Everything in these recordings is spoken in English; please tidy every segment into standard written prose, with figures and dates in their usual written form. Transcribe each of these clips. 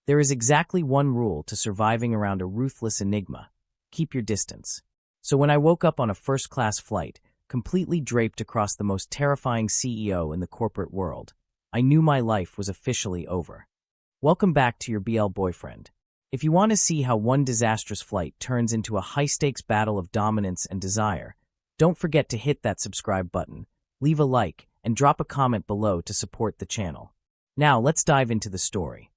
There is exactly one rule to surviving around a ruthless enigma: keep your distance. So when I woke up on a first-class flight, completely draped across the most terrifying CEO in the corporate world, I knew my life was officially over. Welcome back to your BL boyfriend. If you want to see how one disastrous flight turns into a high-stakes battle of dominance and desire, don't forget to hit that subscribe button, leave a like, and drop a comment below to support the channel. Now let's dive into the story.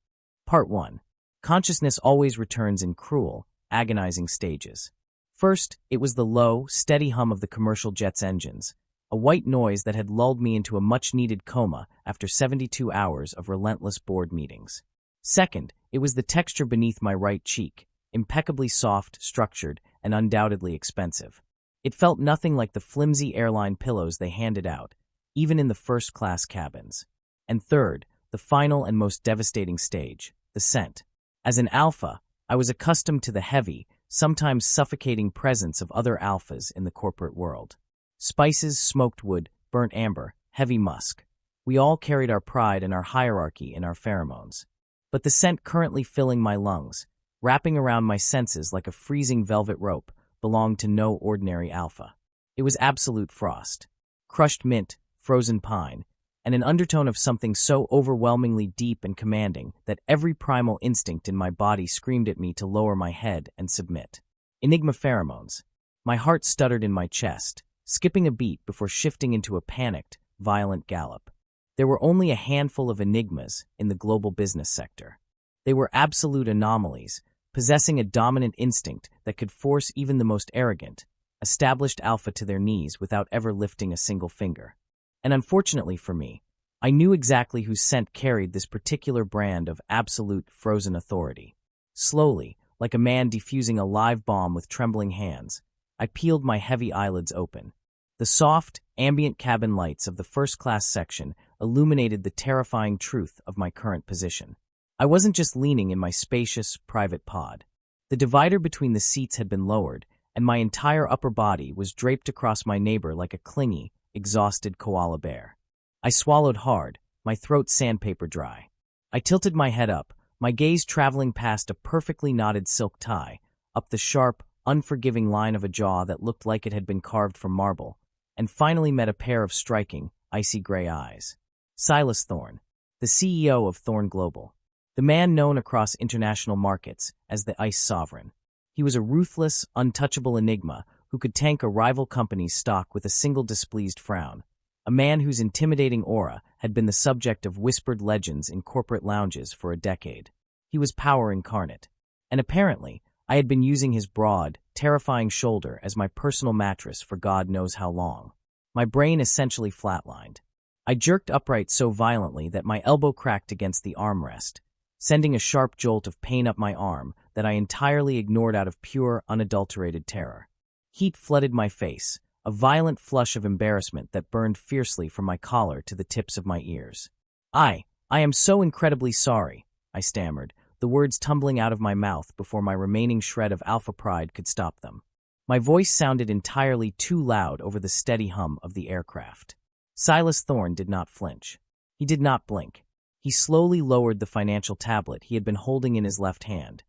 Part 1. Consciousness always returns in cruel, agonizing stages. First, it was the low, steady hum of the commercial jet's engines, a white noise that had lulled me into a much-needed coma after 72 hours of relentless board meetings. Second, it was the texture beneath my right cheek, impeccably soft, structured, and undoubtedly expensive. It felt nothing like the flimsy airline pillows they handed out, even in the first-class cabins. And third, the final and most devastating stage, the scent. As an alpha, I was accustomed to the heavy, sometimes suffocating presence of other alphas in the corporate world. Spices, smoked wood, burnt amber, heavy musk. We all carried our pride and our hierarchy in our pheromones. But the scent currently filling my lungs, wrapping around my senses like a freezing velvet rope, belonged to no ordinary alpha. It was absolute frost. Crushed mint, frozen pine, and an undertone of something so overwhelmingly deep and commanding that every primal instinct in my body screamed at me to lower my head and submit. Enigma pheromones. My heart stuttered in my chest, skipping a beat before shifting into a panicked, violent gallop. There were only a handful of enigmas in the global business sector. They were absolute anomalies, possessing a dominant instinct that could force even the most arrogant, established alpha to their knees without ever lifting a single finger. And unfortunately for me, I knew exactly whose scent carried this particular brand of absolute frozen authority. Slowly, like a man defusing a live bomb with trembling hands, I peeled my heavy eyelids open. The soft, ambient cabin lights of the first-class section illuminated the terrifying truth of my current position. I wasn't just leaning in my spacious, private pod. The divider between the seats had been lowered, and my entire upper body was draped across my neighbor like a clingy, exhausted koala bear. I swallowed hard, my throat sandpaper dry. I tilted my head up, my gaze traveling past a perfectly knotted silk tie, up the sharp, unforgiving line of a jaw that looked like it had been carved from marble, and finally met a pair of striking, icy gray eyes. Silas Thorne, the CEO of Thorne Global, the man known across international markets as the Ice Sovereign. He was a ruthless, untouchable enigma who could tank a rival company's stock with a single displeased frown, a man whose intimidating aura had been the subject of whispered legends in corporate lounges for a decade. He was power incarnate, and apparently, I had been using his broad, terrifying shoulder as my personal mattress for God knows how long. My brain essentially flatlined. I jerked upright so violently that my elbow cracked against the armrest, sending a sharp jolt of pain up my arm that I entirely ignored out of pure, unadulterated terror. Heat flooded my face, a violent flush of embarrassment that burned fiercely from my collar to the tips of my ears. I am so incredibly sorry, I stammered, the words tumbling out of my mouth before my remaining shred of alpha pride could stop them. My voice sounded entirely too loud over the steady hum of the aircraft. Silas Thorne did not flinch. He did not blink. He slowly lowered the financial tablet he had been holding in his left hand,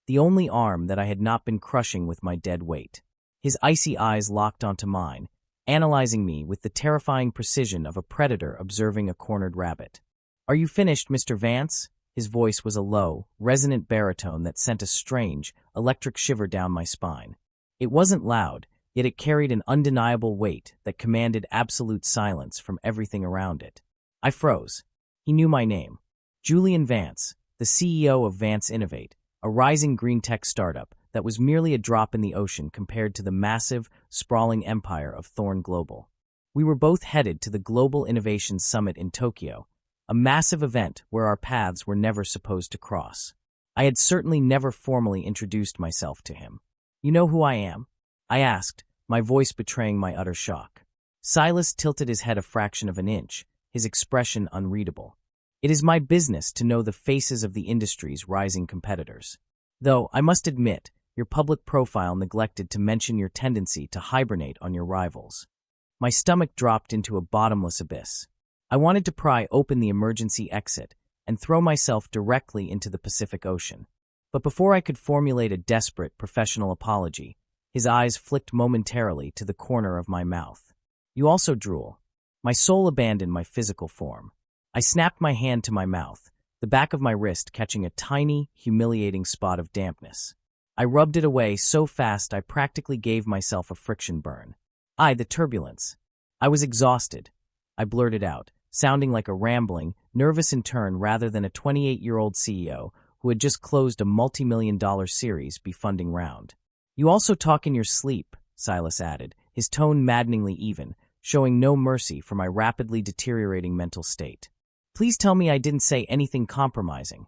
the only arm that I had not been crushing with my dead weight. His icy eyes locked onto mine, analyzing me with the terrifying precision of a predator observing a cornered rabbit. "Are you finished, Mr. Vance?" His voice was a low, resonant baritone that sent a strange, electric shiver down my spine. It wasn't loud, yet it carried an undeniable weight that commanded absolute silence from everything around it. I froze. He knew my name. Julian Vance, the CEO of Vance Innovate, a rising green tech startup that was merely a drop in the ocean compared to the massive, sprawling empire of Thorne Global. We were both headed to the Global Innovation Summit in Tokyo, a massive event where our paths were never supposed to cross. I had certainly never formally introduced myself to him. "You know who I am?" I asked, my voice betraying my utter shock. Silas tilted his head a fraction of an inch, his expression unreadable. "It is my business to know the faces of the industry's rising competitors. Though, I must admit, your public profile neglected to mention your tendency to hibernate on your rivals." My stomach dropped into a bottomless abyss. I wanted to pry open the emergency exit, and throw myself directly into the Pacific Ocean. But before I could formulate a desperate, professional apology, his eyes flicked momentarily to the corner of my mouth. "You also drool." My soul abandoned my physical form. I snapped my hand to my mouth, the back of my wrist catching a tiny, humiliating spot of dampness. I rubbed it away so fast I practically gave myself a friction burn. The turbulence. I was exhausted. I blurted out, sounding like a rambling, nervous intern rather than a 28-year-old CEO who had just closed a multi-million-dollar Series B funding round. "You also talk in your sleep," Silas added, his tone maddeningly even, showing no mercy for my rapidly deteriorating mental state. "Please tell me I didn't say anything compromising,"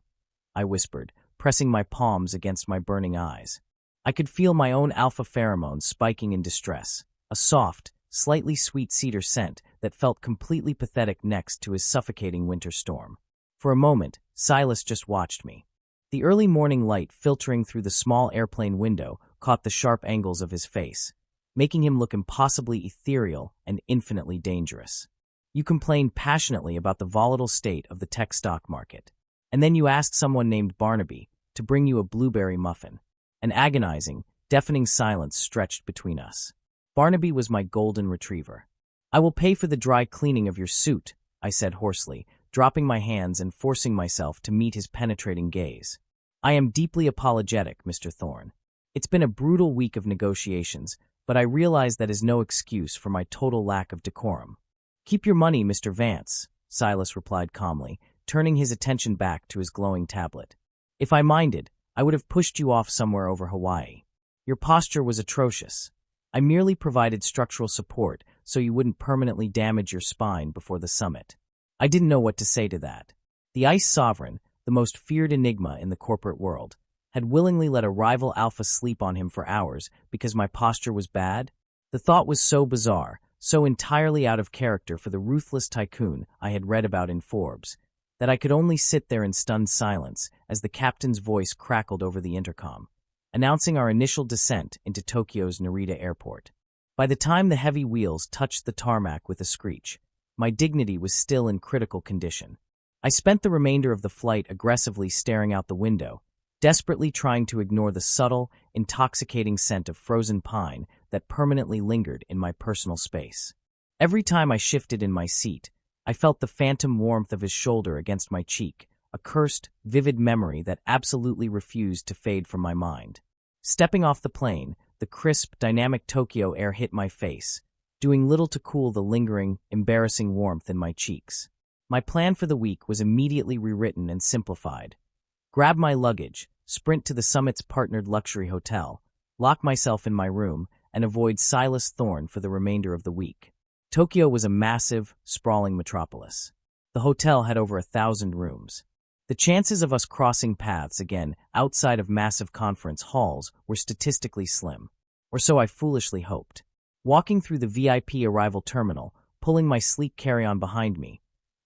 I whispered, pressing my palms against my burning eyes. I could feel my own alpha pheromones spiking in distress, a soft, slightly sweet cedar scent that felt completely pathetic next to his suffocating winter storm. For a moment, Silas just watched me. The early morning light filtering through the small airplane window caught the sharp angles of his face, making him look impossibly ethereal and infinitely dangerous. "You complained passionately about the volatile state of the tech stock market, and then you asked someone named Barnaby to bring you a blueberry muffin." An agonizing, deafening silence stretched between us. Barnaby was my golden retriever. "I will pay for the dry cleaning of your suit," I said hoarsely, dropping my hands and forcing myself to meet his penetrating gaze. "I am deeply apologetic, Mr. Thorne. It's been a brutal week of negotiations, but I realize that is no excuse for my total lack of decorum." "Keep your money, Mr. Vance," Silas replied calmly, turning his attention back to his glowing tablet. "If I minded, I would have pushed you off somewhere over Hawaii. Your posture was atrocious. I merely provided structural support so you wouldn't permanently damage your spine before the summit." I didn't know what to say to that. The ice sovereign, the most feared enigma in the corporate world, had willingly let a rival alpha sleep on him for hours because my posture was bad? The thought was so bizarre, so entirely out of character for the ruthless tycoon I had read about in Forbes, that I could only sit there in stunned silence as the captain's voice crackled over the intercom, announcing our initial descent into Tokyo's Narita airport. By the time the heavy wheels touched the tarmac with a screech, my dignity was still in critical condition. I spent the remainder of the flight aggressively staring out the window, desperately trying to ignore the subtle, intoxicating scent of frozen pine that permanently lingered in my personal space. Every time I shifted in my seat, I felt the phantom warmth of his shoulder against my cheek, a cursed, vivid memory that absolutely refused to fade from my mind. Stepping off the plane, the crisp, dynamic Tokyo air hit my face, doing little to cool the lingering, embarrassing warmth in my cheeks. My plan for the week was immediately rewritten and simplified. Grab my luggage, sprint to the summit's partnered luxury hotel, lock myself in my room, and avoid Silas Thorne for the remainder of the week. Tokyo was a massive, sprawling metropolis. The hotel had over 1,000 rooms. The chances of us crossing paths again outside of massive conference halls were statistically slim, or so I foolishly hoped. Walking through the VIP arrival terminal, pulling my sleek carry-on behind me,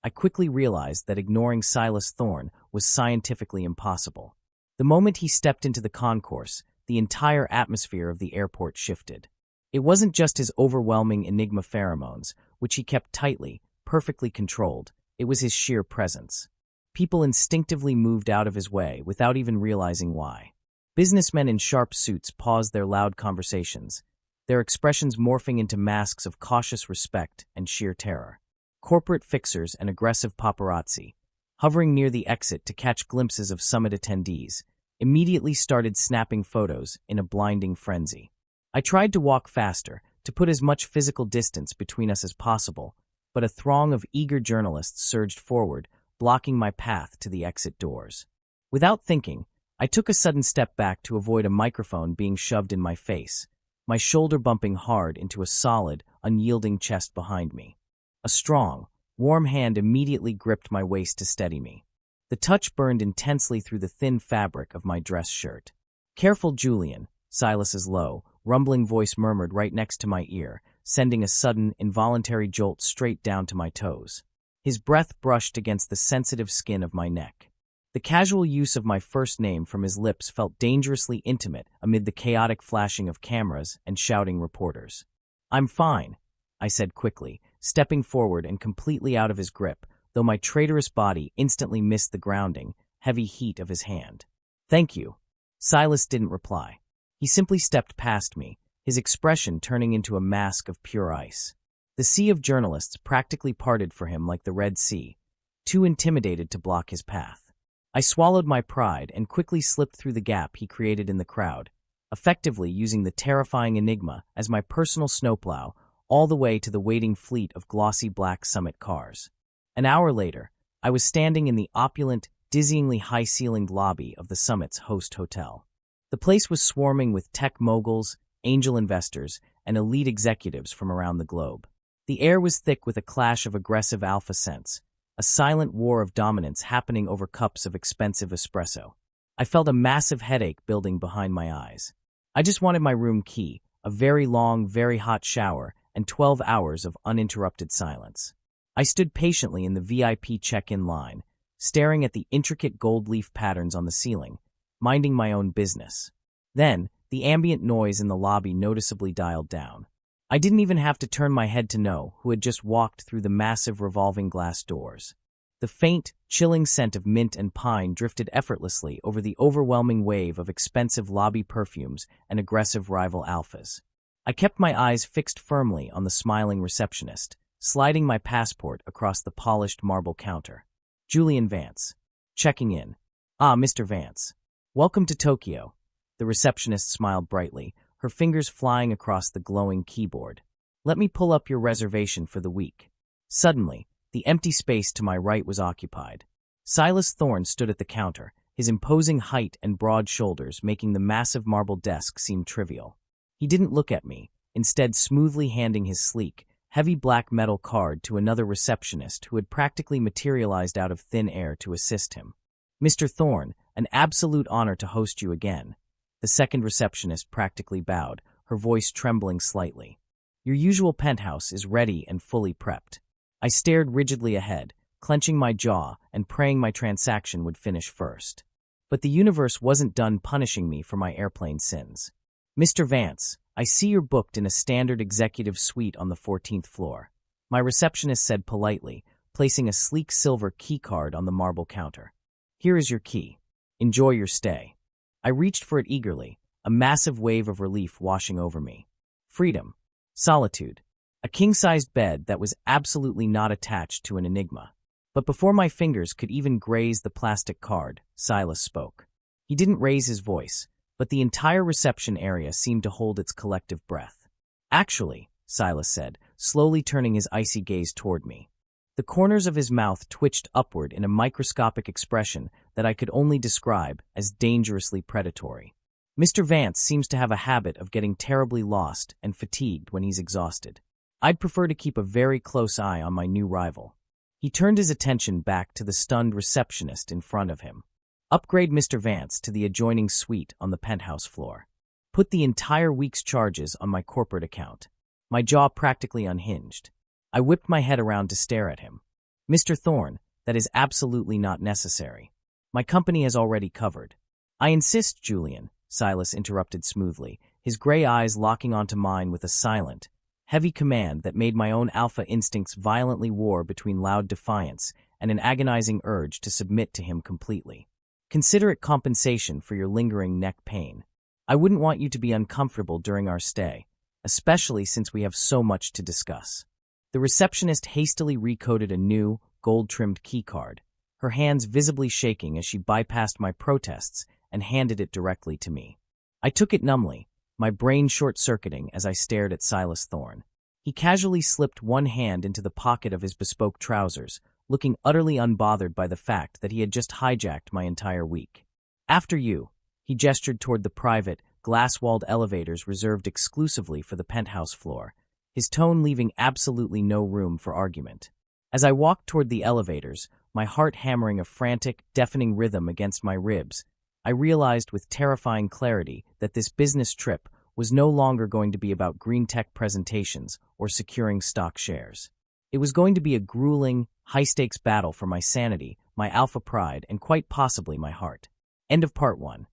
I quickly realized that ignoring Silas Thorne was scientifically impossible. The moment he stepped into the concourse, the entire atmosphere of the airport shifted. It wasn't just his overwhelming enigma pheromones, which he kept tightly, perfectly controlled. It was his sheer presence. People instinctively moved out of his way without even realizing why. Businessmen in sharp suits paused their loud conversations, their expressions morphing into masks of cautious respect and sheer terror. Corporate fixers and aggressive paparazzi, hovering near the exit to catch glimpses of summit attendees, immediately started snapping photos in a blinding frenzy. I tried to walk faster, to put as much physical distance between us as possible, but a throng of eager journalists surged forward, blocking my path to the exit doors. Without thinking, I took a sudden step back to avoid a microphone being shoved in my face, my shoulder bumping hard into a solid, unyielding chest behind me. A strong, warm hand immediately gripped my waist to steady me. The touch burned intensely through the thin fabric of my dress shirt. "Careful, Julian," Silas's low, rumbling voice murmured right next to my ear, sending a sudden, involuntary jolt straight down to my toes. His breath brushed against the sensitive skin of my neck. The casual use of my first name from his lips felt dangerously intimate amid the chaotic flashing of cameras and shouting reporters. "I'm fine," I said quickly, stepping forward and completely out of his grip, though my traitorous body instantly missed the grounding, heavy heat of his hand. "Thank you." Silas didn't reply. He simply stepped past me, his expression turning into a mask of pure ice. The sea of journalists practically parted for him like the Red Sea, too intimidated to block his path. I swallowed my pride and quickly slipped through the gap he created in the crowd, effectively using the terrifying Enigma as my personal snowplow all the way to the waiting fleet of glossy black Summit cars. An hour later, I was standing in the opulent, dizzyingly high-ceilinged lobby of the Summit's host hotel. The place was swarming with tech moguls, angel investors, and elite executives from around the globe. The air was thick with a clash of aggressive alpha scents, a silent war of dominance happening over cups of expensive espresso. I felt a massive headache building behind my eyes. I just wanted my room key, a very long, very hot shower, and 12 hours of uninterrupted silence. I stood patiently in the VIP check-in line, staring at the intricate gold leaf patterns on the ceiling, minding my own business. Then, the ambient noise in the lobby noticeably dialed down. I didn't even have to turn my head to know who had just walked through the massive revolving glass doors. The faint, chilling scent of mint and pine drifted effortlessly over the overwhelming wave of expensive lobby perfumes and aggressive rival alphas. I kept my eyes fixed firmly on the smiling receptionist, sliding my passport across the polished marble counter. Julian Vance. Checking in. "Ah, Mr. Vance. Welcome to Tokyo." The receptionist smiled brightly, her fingers flying across the glowing keyboard. "Let me pull up your reservation for the week." Suddenly, the empty space to my right was occupied. Silas Thorne stood at the counter, his imposing height and broad shoulders making the massive marble desk seem trivial. He didn't look at me, instead smoothly handing his sleek, heavy black metal card to another receptionist who had practically materialized out of thin air to assist him. "Mr. Thorne, an absolute honor to host you again." The second receptionist practically bowed, her voice trembling slightly. "Your usual penthouse is ready and fully prepped." I stared rigidly ahead, clenching my jaw and praying my transaction would finish first. But the universe wasn't done punishing me for my airplane sins. "Mr. Vance, I see you're booked in a standard executive suite on the 14th floor," my receptionist said politely, placing a sleek silver key card on the marble counter. "Here is your key. Enjoy your stay." I reached for it eagerly, a massive wave of relief washing over me. Freedom. Solitude. A king-sized bed that was absolutely not attached to an enigma. But before my fingers could even graze the plastic card, Silas spoke. He didn't raise his voice, but the entire reception area seemed to hold its collective breath. "Actually," Silas said, slowly turning his icy gaze toward me. The corners of his mouth twitched upward in a microscopic expression that I could only describe as dangerously predatory. "Mr. Vance seems to have a habit of getting terribly lost and fatigued when he's exhausted. I'd prefer to keep a very close eye on my new rival." He turned his attention back to the stunned receptionist in front of him. "Upgrade Mr. Vance to the adjoining suite on the penthouse floor. Put the entire week's charges on my corporate account." My jaw practically unhinged. I whipped my head around to stare at him. "Mr. Thorne, that is absolutely not necessary. My company has already covered." "I insist, Julian," Silas interrupted smoothly, his gray eyes locking onto mine with a silent, heavy command that made my own alpha instincts violently war between loud defiance and an agonizing urge to submit to him completely. "Consider it compensation for your lingering neck pain. I wouldn't want you to be uncomfortable during our stay, especially since we have so much to discuss." The receptionist hastily recoded a new, gold-trimmed keycard, her hands visibly shaking as she bypassed my protests and handed it directly to me. I took it numbly, my brain short-circuiting as I stared at Silas Thorne. He casually slipped one hand into the pocket of his bespoke trousers, looking utterly unbothered by the fact that he had just hijacked my entire week. "After you," he gestured toward the private, glass-walled elevators reserved exclusively for the penthouse floor, his tone leaving absolutely no room for argument. As I walked toward the elevators, my heart hammering a frantic, deafening rhythm against my ribs, I realized with terrifying clarity that this business trip was no longer going to be about green tech presentations or securing stock shares. It was going to be a grueling, high-stakes battle for my sanity, my alpha pride, and quite possibly my heart. End of Part 1.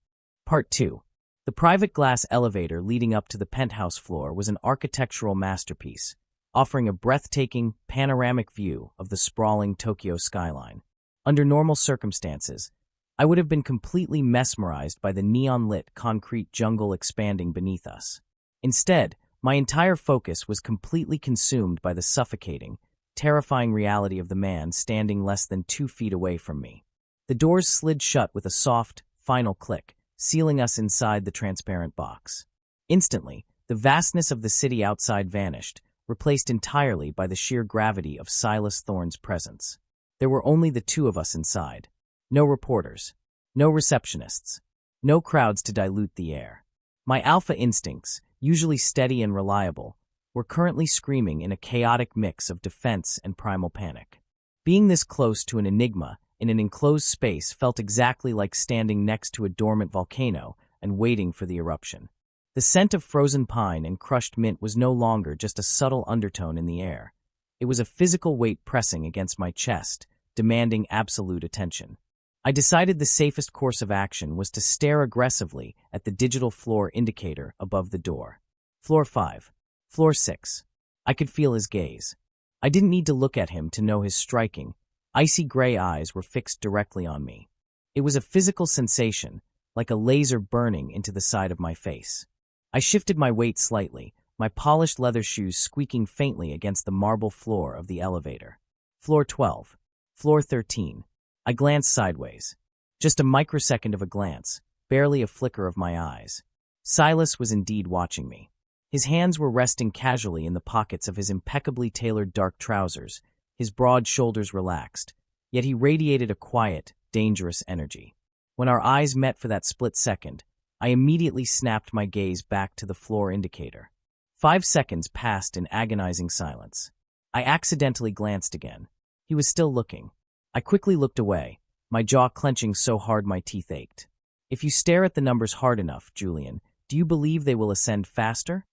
Part 2. The private glass elevator leading up to the penthouse floor was an architectural masterpiece. offering a breathtaking, panoramic view of the sprawling Tokyo skyline. Under normal circumstances, I would have been completely mesmerized by the neon-lit concrete jungle expanding beneath us. Instead, my entire focus was completely consumed by the suffocating, terrifying reality of the man standing less than 2 feet away from me. The doors slid shut with a soft, final click, sealing us inside the transparent box. Instantly, the vastness of the city outside vanished, replaced entirely by the sheer gravity of Silas Thorne's presence. There were only the two of us inside. No reporters, no receptionists, no crowds to dilute the air. My alpha instincts, usually steady and reliable, were currently screaming in a chaotic mix of defense and primal panic. Being this close to an enigma in an enclosed space felt exactly like standing next to a dormant volcano and waiting for the eruption. The scent of frozen pine and crushed mint was no longer just a subtle undertone in the air. It was a physical weight pressing against my chest, demanding absolute attention. I decided the safest course of action was to stare aggressively at the digital floor indicator above the door. Floor 5. Floor 6. I could feel his gaze. I didn't need to look at him to know his striking, icy gray eyes were fixed directly on me. It was a physical sensation, like a laser burning into the side of my face. I shifted my weight slightly, my polished leather shoes squeaking faintly against the marble floor of the elevator. Floor 12. Floor 13. I glanced sideways. Just a microsecond of a glance, barely a flicker of my eyes. Silas was indeed watching me. His hands were resting casually in the pockets of his impeccably tailored dark trousers, his broad shoulders relaxed, yet he radiated a quiet, dangerous energy. When our eyes met for that split second, I immediately snapped my gaze back to the floor indicator. 5 seconds passed in agonizing silence. I accidentally glanced again. He was still looking. I quickly looked away, my jaw clenching so hard my teeth ached. If you stare at the numbers hard enough, Julian, do you believe they will ascend faster?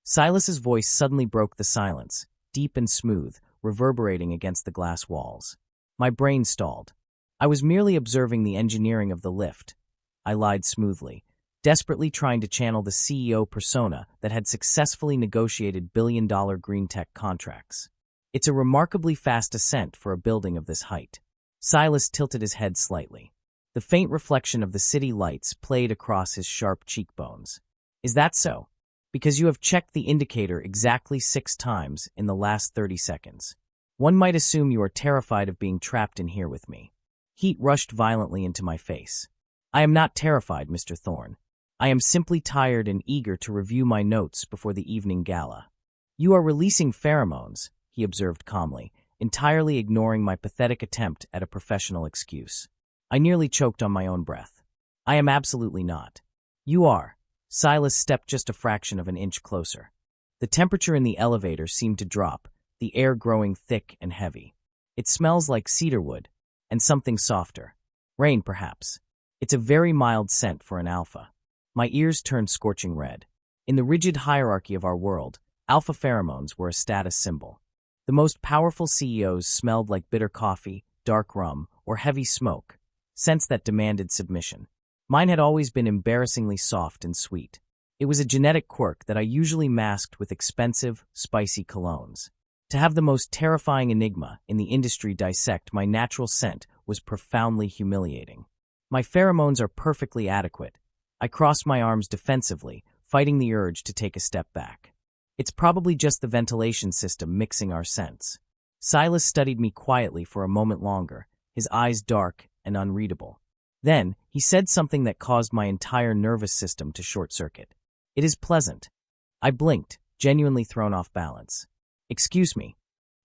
Silas's voice suddenly broke the silence, deep and smooth, reverberating against the glass walls. My brain stalled. I was merely observing the engineering of the lift. I lied smoothly, desperately trying to channel the CEO persona that had successfully negotiated billion-dollar green tech contracts. It's a remarkably fast ascent for a building of this height. Silas tilted his head slightly. The faint reflection of the city lights played across his sharp cheekbones. Is that so? Because you have checked the indicator exactly 6 times in the last 30 seconds. One might assume you are terrified of being trapped in here with me. Heat rushed violently into my face. I am not terrified, Mr. Thorne. I am simply tired and eager to review my notes before the evening gala. You are releasing pheromones, he observed calmly, entirely ignoring my pathetic attempt at a professional excuse. I nearly choked on my own breath. I am absolutely not. You are. Silas stepped just a fraction of an inch closer. The temperature in the elevator seemed to drop, the air growing thick and heavy. It smells like cedarwood, and something softer. Rain, perhaps. It's a very mild scent for an alpha. My ears turned scorching red. In the rigid hierarchy of our world, alpha pheromones were a status symbol. The most powerful CEOs smelled like bitter coffee, dark rum, or heavy smoke, scents that demanded submission. Mine had always been embarrassingly soft and sweet. It was a genetic quirk that I usually masked with expensive, spicy colognes. To have the most terrifying enigma in the industry dissect my natural scent was profoundly humiliating. My pheromones are perfectly adequate. I crossed my arms defensively, fighting the urge to take a step back. It's probably just the ventilation system mixing our scents. Silas studied me quietly for a moment longer, his eyes dark and unreadable. Then, he said something that caused my entire nervous system to short-circuit. It is pleasant. I blinked, genuinely thrown off balance. Excuse me.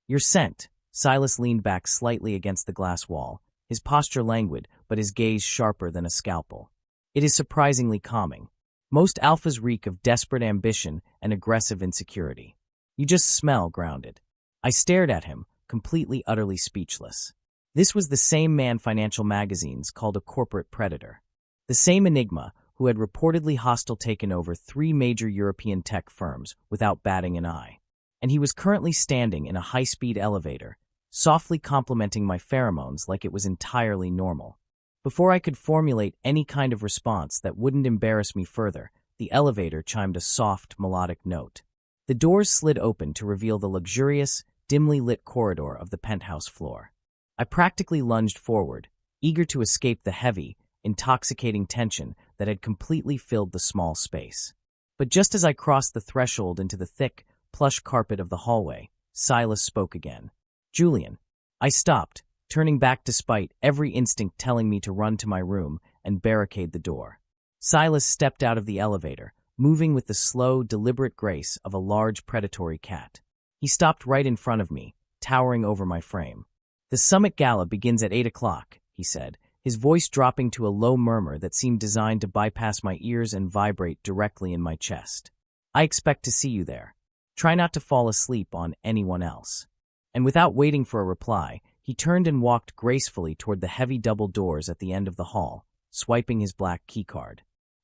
Your scent. Silas leaned back slightly against the glass wall, his posture languid, but his gaze sharper than a scalpel. It is surprisingly calming. Most alphas reek of desperate ambition and aggressive insecurity. You just smell grounded. I stared at him, completely, utterly speechless. This was the same man financial magazines called a corporate predator. The same enigma who had reportedly hostile taken over 3 major European tech firms without batting an eye. And he was currently standing in a high-speed elevator, softly complimenting my pheromones like it was entirely normal. Before I could formulate any kind of response that wouldn't embarrass me further, the elevator chimed a soft, melodic note. The doors slid open to reveal the luxurious, dimly lit corridor of the penthouse floor. I practically lunged forward, eager to escape the heavy, intoxicating tension that had completely filled the small space. But just as I crossed the threshold into the thick, plush carpet of the hallway, Silas spoke again. "Julian." I stopped, turning back despite every instinct telling me to run to my room and barricade the door. Silas stepped out of the elevator, moving with the slow, deliberate grace of a large predatory cat. He stopped right in front of me, towering over my frame. "The Summit Gala begins at 8 o'clock, he said, his voice dropping to a low murmur that seemed designed to bypass my ears and vibrate directly in my chest. "I expect to see you there. Try not to fall asleep on anyone else." And without waiting for a reply, he turned and walked gracefully toward the heavy double doors at the end of the hall, swiping his black keycard.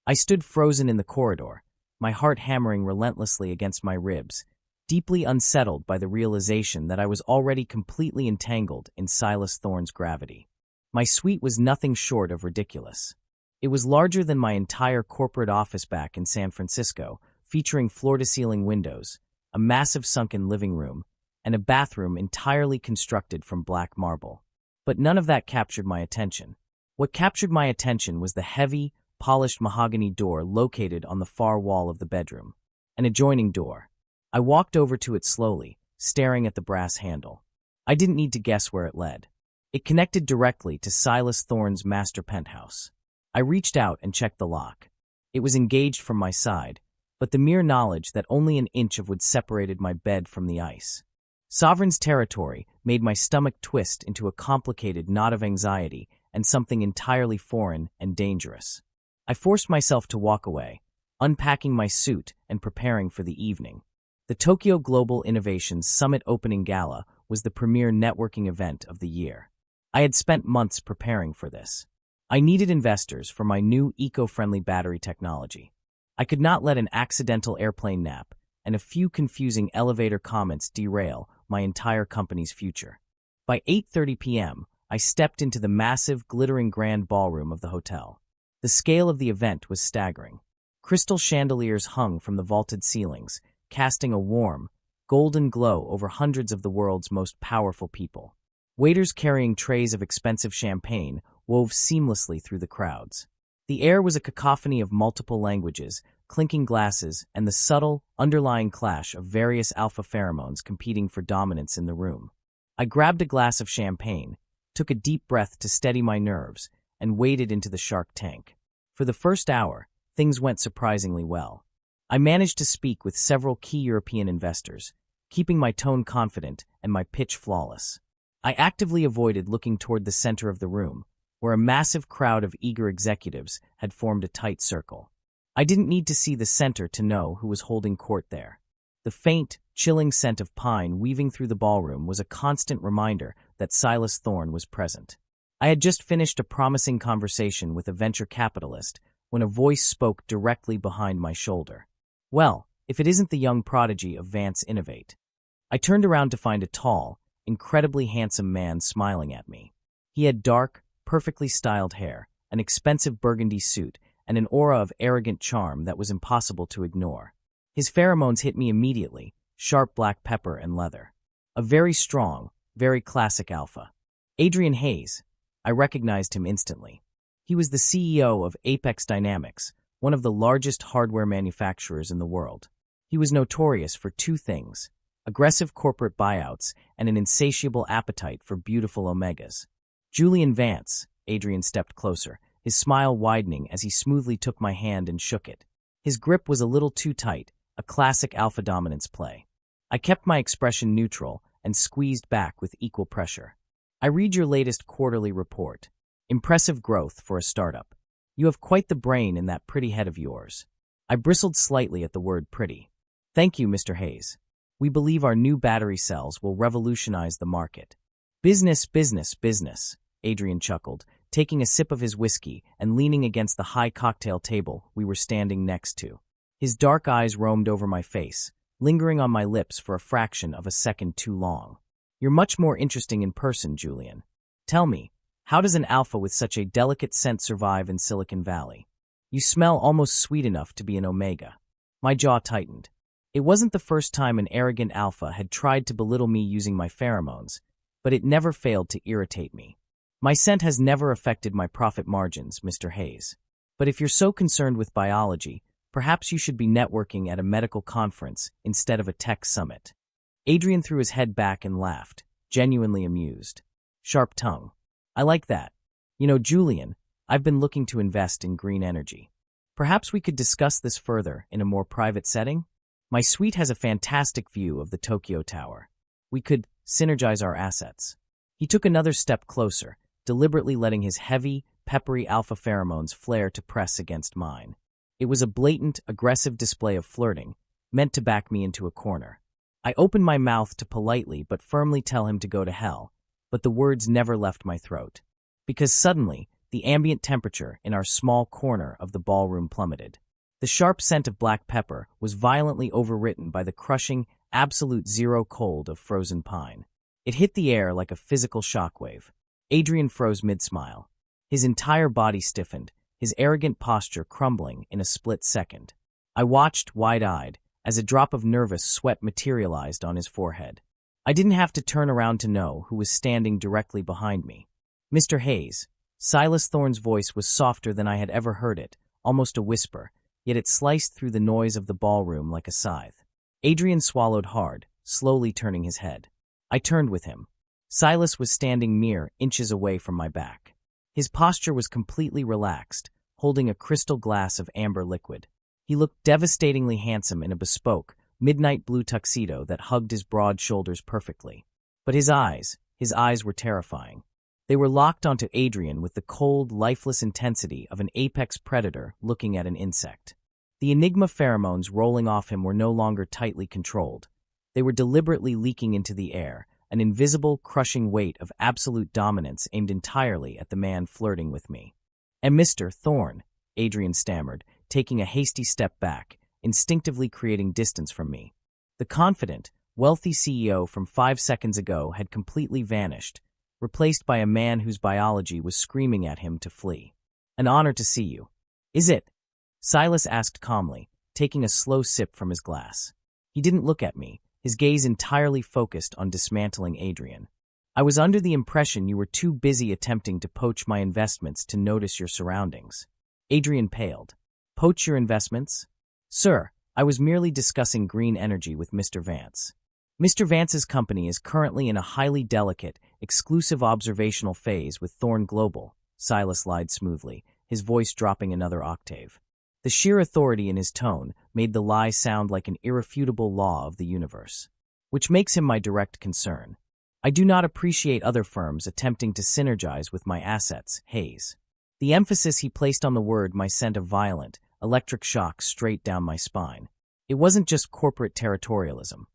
I stood frozen in the corridor, my heart hammering relentlessly against my ribs, deeply unsettled by the realization that I was already completely entangled in Silas Thorne's gravity. My suite was nothing short of ridiculous. It was larger than my entire corporate office back in San Francisco, featuring floor-to-ceiling windows, a massive sunken living room, and a bathroom entirely constructed from black marble. But none of that captured my attention. What captured my attention was the heavy, polished mahogany door located on the far wall of the bedroom, an adjoining door. I walked over to it slowly, staring at the brass handle. I didn't need to guess where it led. It connected directly to Silas Thorne's master penthouse. I reached out and checked the lock. It was engaged from my side, but the mere knowledge that only an inch of wood separated my bed from the ice. Sovereign's territory made my stomach twist into a complicated knot of anxiety and something entirely foreign and dangerous. I forced myself to walk away, unpacking my suit and preparing for the evening. The Tokyo Global Innovations Summit Opening Gala was the premier networking event of the year. I had spent months preparing for this. I needed investors for my new eco-friendly battery technology. I could not let an accidental airplane nap and a few confusing elevator comments derail my entire company's future. By 8:30 p.m., I stepped into the massive, glittering grand ballroom of the hotel. The scale of the event was staggering. Crystal chandeliers hung from the vaulted ceilings, casting a warm, golden glow over hundreds of the world's most powerful people. Waiters carrying trays of expensive champagne wove seamlessly through the crowds. The air was a cacophony of multiple languages, clinking glasses, and the subtle, underlying clash of various alpha pheromones competing for dominance in the room. I grabbed a glass of champagne, took a deep breath to steady my nerves, and waded into the Shark Tank. For the first hour, things went surprisingly well. I managed to speak with several key European investors, keeping my tone confident and my pitch flawless. I actively avoided looking toward the center of the room, where a massive crowd of eager executives had formed a tight circle. I didn't need to see the center to know who was holding court there. The faint, chilling scent of pine weaving through the ballroom was a constant reminder that Silas Thorne was present. I had just finished a promising conversation with a venture capitalist when a voice spoke directly behind my shoulder. "Well, if it isn't the young prodigy of Vance Innovate." I turned around to find a tall, incredibly handsome man smiling at me. He had dark, perfectly styled hair, an expensive burgundy suit, and an aura of arrogant charm that was impossible to ignore. His pheromones hit me immediately, sharp black pepper and leather. A very strong, very classic alpha. Adrian Hayes. I recognized him instantly. He was the CEO of Apex Dynamics, one of the largest hardware manufacturers in the world. He was notorious for two things: aggressive corporate buyouts and an insatiable appetite for beautiful omegas. "Julian Vance." Adrian stepped closer, his smile widening as he smoothly took my hand and shook it. His grip was a little too tight, a classic alpha dominance play. I kept my expression neutral and squeezed back with equal pressure. "I read your latest quarterly report. Impressive growth for a startup. You have quite the brain in that pretty head of yours." I bristled slightly at the word pretty. "Thank you, Mr. Hayes. We believe our new battery cells will revolutionize the market." "Business, business, business," Adrian chuckled, taking a sip of his whiskey and leaning against the high cocktail table we were standing next to. His dark eyes roamed over my face, lingering on my lips for a fraction of a second too long. "You're much more interesting in person, Julian. Tell me, how does an alpha with such a delicate scent survive in Silicon Valley? You smell almost sweet enough to be an omega." My jaw tightened. It wasn't the first time an arrogant alpha had tried to belittle me using my pheromones, but it never failed to irritate me. My scent has never affected my profit margins, Mr. Hayes. But if you're so concerned with biology, perhaps you should be networking at a medical conference instead of a tech summit. Adrian threw his head back and laughed, genuinely amused. Sharp tongue. I like that. You know, Julian, I've been looking to invest in green energy. Perhaps we could discuss this further in a more private setting? My suite has a fantastic view of the Tokyo Tower. We could synergize our assets. He took another step closer, deliberately letting his heavy, peppery alpha pheromones flare to press against mine. It was a blatant, aggressive display of flirting, meant to back me into a corner. I opened my mouth to politely but firmly tell him to go to hell, but the words never left my throat. Because suddenly, the ambient temperature in our small corner of the ballroom plummeted. The sharp scent of black pepper was violently overwritten by the crushing, absolute zero cold of frozen pine. It hit the air like a physical shockwave. Adrian froze mid-smile. His entire body stiffened, his arrogant posture crumbling in a split second. I watched, wide-eyed, as a drop of nervous sweat materialized on his forehead. I didn't have to turn around to know who was standing directly behind me. Mr. Hayes. Silas Thorne's voice was softer than I had ever heard it, almost a whisper, yet it sliced through the noise of the ballroom like a scythe. Adrian swallowed hard, slowly turning his head. I turned with him. Silas was standing mere inches away from my back. His posture was completely relaxed, holding a crystal glass of amber liquid. He looked devastatingly handsome in a bespoke, midnight blue tuxedo that hugged his broad shoulders perfectly. But his eyes were terrifying. They were locked onto Adrian with the cold, lifeless intensity of an apex predator looking at an insect. The enigma pheromones rolling off him were no longer tightly controlled. They were deliberately leaking into the air, an invisible, crushing weight of absolute dominance aimed entirely at the man flirting with me. "And Mr. Thorne," Adrian stammered, taking a hasty step back, instinctively creating distance from me. The confident, wealthy CEO from 5 seconds ago had completely vanished, replaced by a man whose biology was screaming at him to flee. "An honor to see you." "Is it?" Silas asked calmly, taking a slow sip from his glass. He didn't look at me, his gaze entirely focused on dismantling Adrian. "I was under the impression you were too busy attempting to poach my investments to notice your surroundings." Adrian paled. "Poach your investments?" "Sir, I was merely discussing green energy with Mr. Vance. Mr. Vance's company is currently in a highly delicate, exclusive observational phase with Thorne Global," Silas lied smoothly, his voice dropping another octave. The sheer authority in his tone made the lie sound like an irrefutable law of the universe. "Which makes him my direct concern. I do not appreciate other firms attempting to synergize with my assets, Hayes." The emphasis he placed on the word sent a violent, electric shock straight down my spine. It wasn't just corporate territorialism.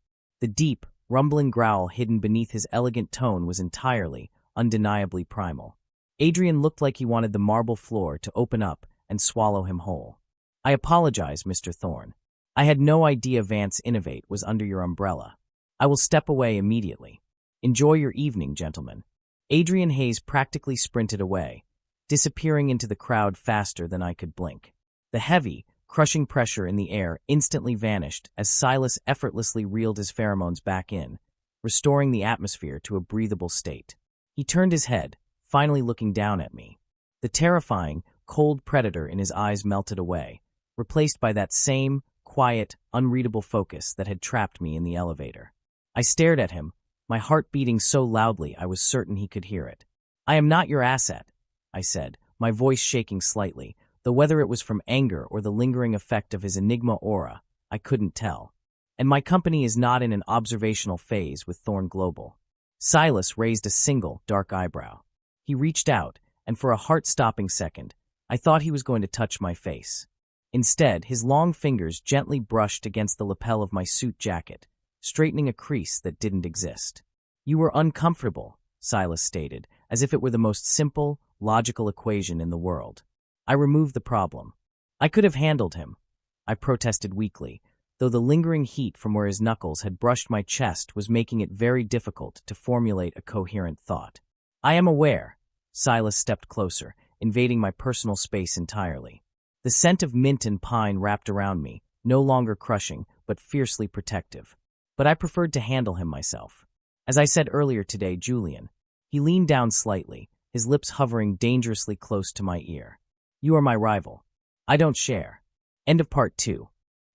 The deep, rumbling growl hidden beneath his elegant tone was entirely, undeniably primal. Adrian looked like he wanted the marble floor to open up and swallow him whole. "I apologize, Mr. Thorne. I had no idea Vance Innovate was under your umbrella. I will step away immediately. Enjoy your evening, gentlemen." Adrian Hayes practically sprinted away, disappearing into the crowd faster than I could blink. The heavy, crushing pressure in the air instantly vanished as Silas effortlessly reeled his pheromones back in, restoring the atmosphere to a breathable state. He turned his head, finally looking down at me. The terrifying, cold predator in his eyes melted away, replaced by that same, quiet, unreadable focus that had trapped me in the elevator. I stared at him, my heart beating so loudly I was certain he could hear it. "I am not your asset," I said, my voice shaking slightly, though whether it was from anger or the lingering effect of his enigma aura, I couldn't tell. "And my company is not in an observational phase with Thorne Global." Silas raised a single, dark eyebrow. He reached out, and for a heart-stopping second, I thought he was going to touch my face. Instead, his long fingers gently brushed against the lapel of my suit jacket, straightening a crease that didn't exist. "You were uncomfortable," Silas stated, as if it were the most simple, logical equation in the world. I removed the problem. "I could have handled him," I protested weakly, though the lingering heat from where his knuckles had brushed my chest was making it very difficult to formulate a coherent thought. "I am aware." Silas stepped closer, invading my personal space entirely. The scent of mint and pine wrapped around me, no longer crushing, but fiercely protective. But I preferred to handle him myself. As I said earlier today, Julian. He leaned down slightly, his lips hovering dangerously close to my ear. You are my rival. I don't share. End of part 2.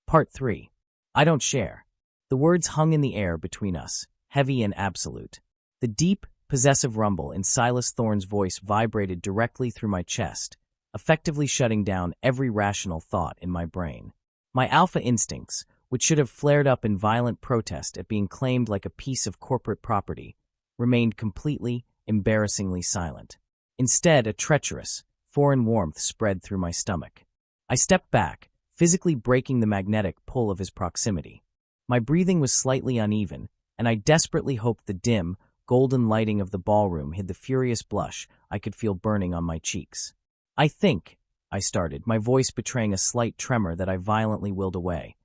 Part 3. I don't share. The words hung in the air between us, heavy and absolute. The deep, possessive rumble in Silas Thorne's voice vibrated directly through my chest, effectively shutting down every rational thought in my brain. My alpha instincts, which should have flared up in violent protest at being claimed like a piece of corporate property, remained completely, embarrassingly silent. Instead, a treacherous, foreign warmth spread through my stomach. I stepped back, physically breaking the magnetic pull of his proximity. My breathing was slightly uneven, and I desperately hoped the dim, golden lighting of the ballroom hid the furious blush I could feel burning on my cheeks. I started, my voice betraying a slight tremor that I violently willed away.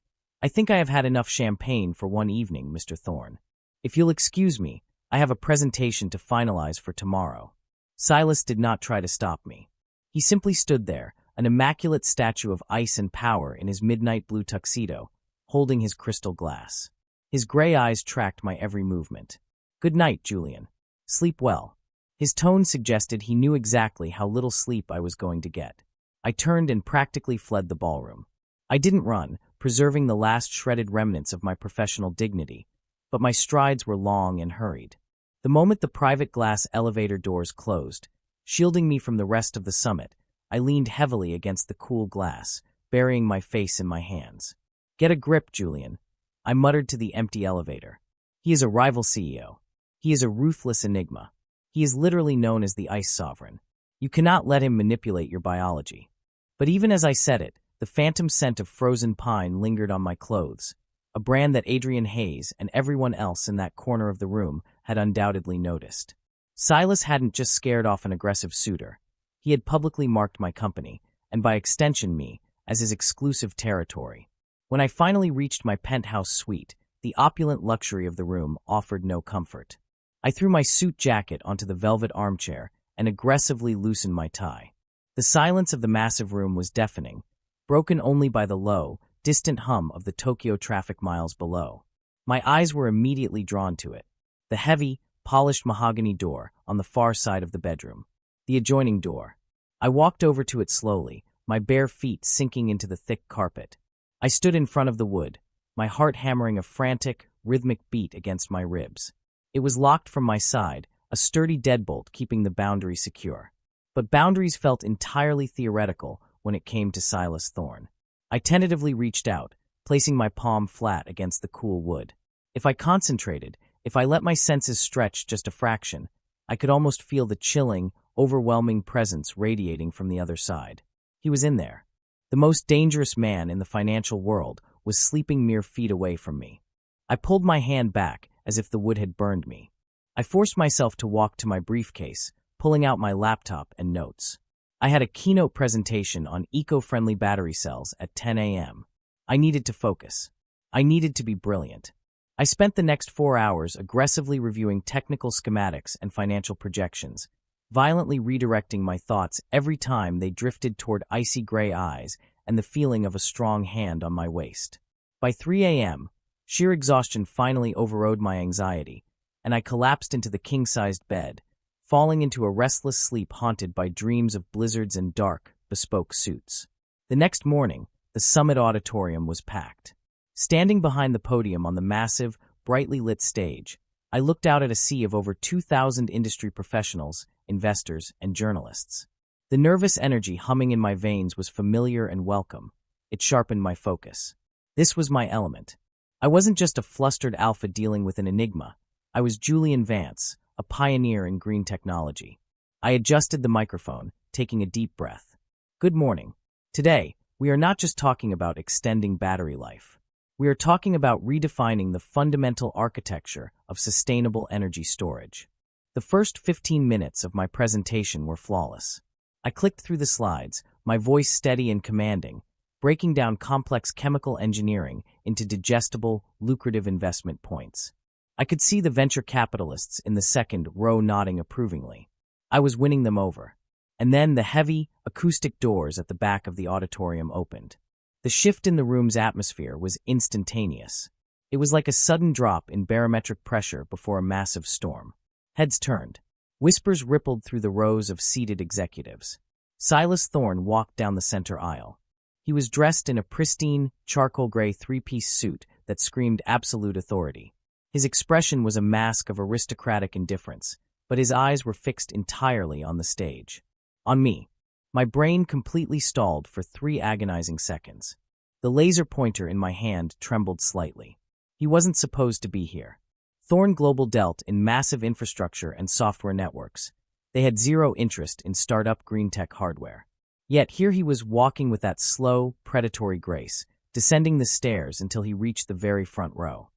I think I have had enough champagne for one evening, Mr. Thorne. If you'll excuse me, I have a presentation to finalize for tomorrow. Silas did not try to stop me. He simply stood there, an immaculate statue of ice and power in his midnight blue tuxedo, holding his crystal glass. His gray eyes tracked my every movement. Good night, Julian. Sleep well. His tone suggested he knew exactly how little sleep I was going to get. I turned and practically fled the ballroom. I didn't run, preserving the last shredded remnants of my professional dignity, but my strides were long and hurried. The moment the private glass elevator doors closed, shielding me from the rest of the summit, I leaned heavily against the cool glass, burying my face in my hands. Get a grip, Julian, I muttered to the empty elevator. He is a rival CEO. He is a ruthless enigma. He is literally known as the Ice Sovereign. You cannot let him manipulate your biology. But even as I said it, the phantom scent of frozen pine lingered on my clothes, a brand that Adrian Hayes and everyone else in that corner of the room had undoubtedly noticed. Silas hadn't just scared off an aggressive suitor. He had publicly marked my company, and by extension me, as his exclusive territory. When I finally reached my penthouse suite, the opulent luxury of the room offered no comfort. I threw my suit jacket onto the velvet armchair and aggressively loosened my tie. The silence of the massive room was deafening, broken only by the low, distant hum of the Tokyo traffic miles below. My eyes were immediately drawn to it. The heavy, polished mahogany door on the far side of the bedroom. The adjoining door. I walked over to it slowly, my bare feet sinking into the thick carpet. I stood in front of the wood, my heart hammering a frantic, rhythmic beat against my ribs. It was locked from my side, a sturdy deadbolt keeping the boundary secure. But boundaries felt entirely theoretical when it came to Silas Thorne. I tentatively reached out, placing my palm flat against the cool wood. If I concentrated, if I let my senses stretch just a fraction, I could almost feel the chilling, overwhelming presence radiating from the other side. He was in there. The most dangerous man in the financial world was sleeping mere feet away from me. I pulled my hand back as if the wood had burned me. I forced myself to walk to my briefcase, pulling out my laptop and notes. I had a keynote presentation on eco-friendly battery cells at 10 a.m. I needed to focus. I needed to be brilliant. I spent the next 4 hours aggressively reviewing technical schematics and financial projections, violently redirecting my thoughts every time they drifted toward icy gray eyes and the feeling of a strong hand on my waist. By 3 a.m., sheer exhaustion finally overrode my anxiety, and I collapsed into the king-sized bed, falling into a restless sleep haunted by dreams of blizzards and dark, bespoke suits. The next morning, the summit auditorium was packed. Standing behind the podium on the massive, brightly lit stage, I looked out at a sea of over 2,000 industry professionals, investors, and journalists. The nervous energy humming in my veins was familiar and welcome. It sharpened my focus. This was my element. I wasn't just a flustered alpha dealing with an enigma. I was Julian Vance, a pioneer in green technology. I adjusted the microphone, taking a deep breath. Good morning. Today, we are not just talking about extending battery life. We are talking about redefining the fundamental architecture of sustainable energy storage. The first 15 minutes of my presentation were flawless. I clicked through the slides, my voice steady and commanding, breaking down complex chemical engineering into digestible, lucrative investment points. I could see the venture capitalists in the second row nodding approvingly. I was winning them over. And then the heavy, acoustic doors at the back of the auditorium opened. The shift in the room's atmosphere was instantaneous. It was like a sudden drop in barometric pressure before a massive storm. Heads turned. Whispers rippled through the rows of seated executives. Silas Thorne walked down the center aisle. He was dressed in a pristine, charcoal gray three-piece suit that screamed absolute authority. His expression was a mask of aristocratic indifference, but his eyes were fixed entirely on the stage. On me. My brain completely stalled for 3 agonizing seconds. The laser pointer in my hand trembled slightly. He wasn't supposed to be here. Thorne Global dealt in massive infrastructure and software networks. They had zero interest in startup green tech hardware. Yet here he was walking with that slow, predatory grace, descending the stairs until he reached the very front row.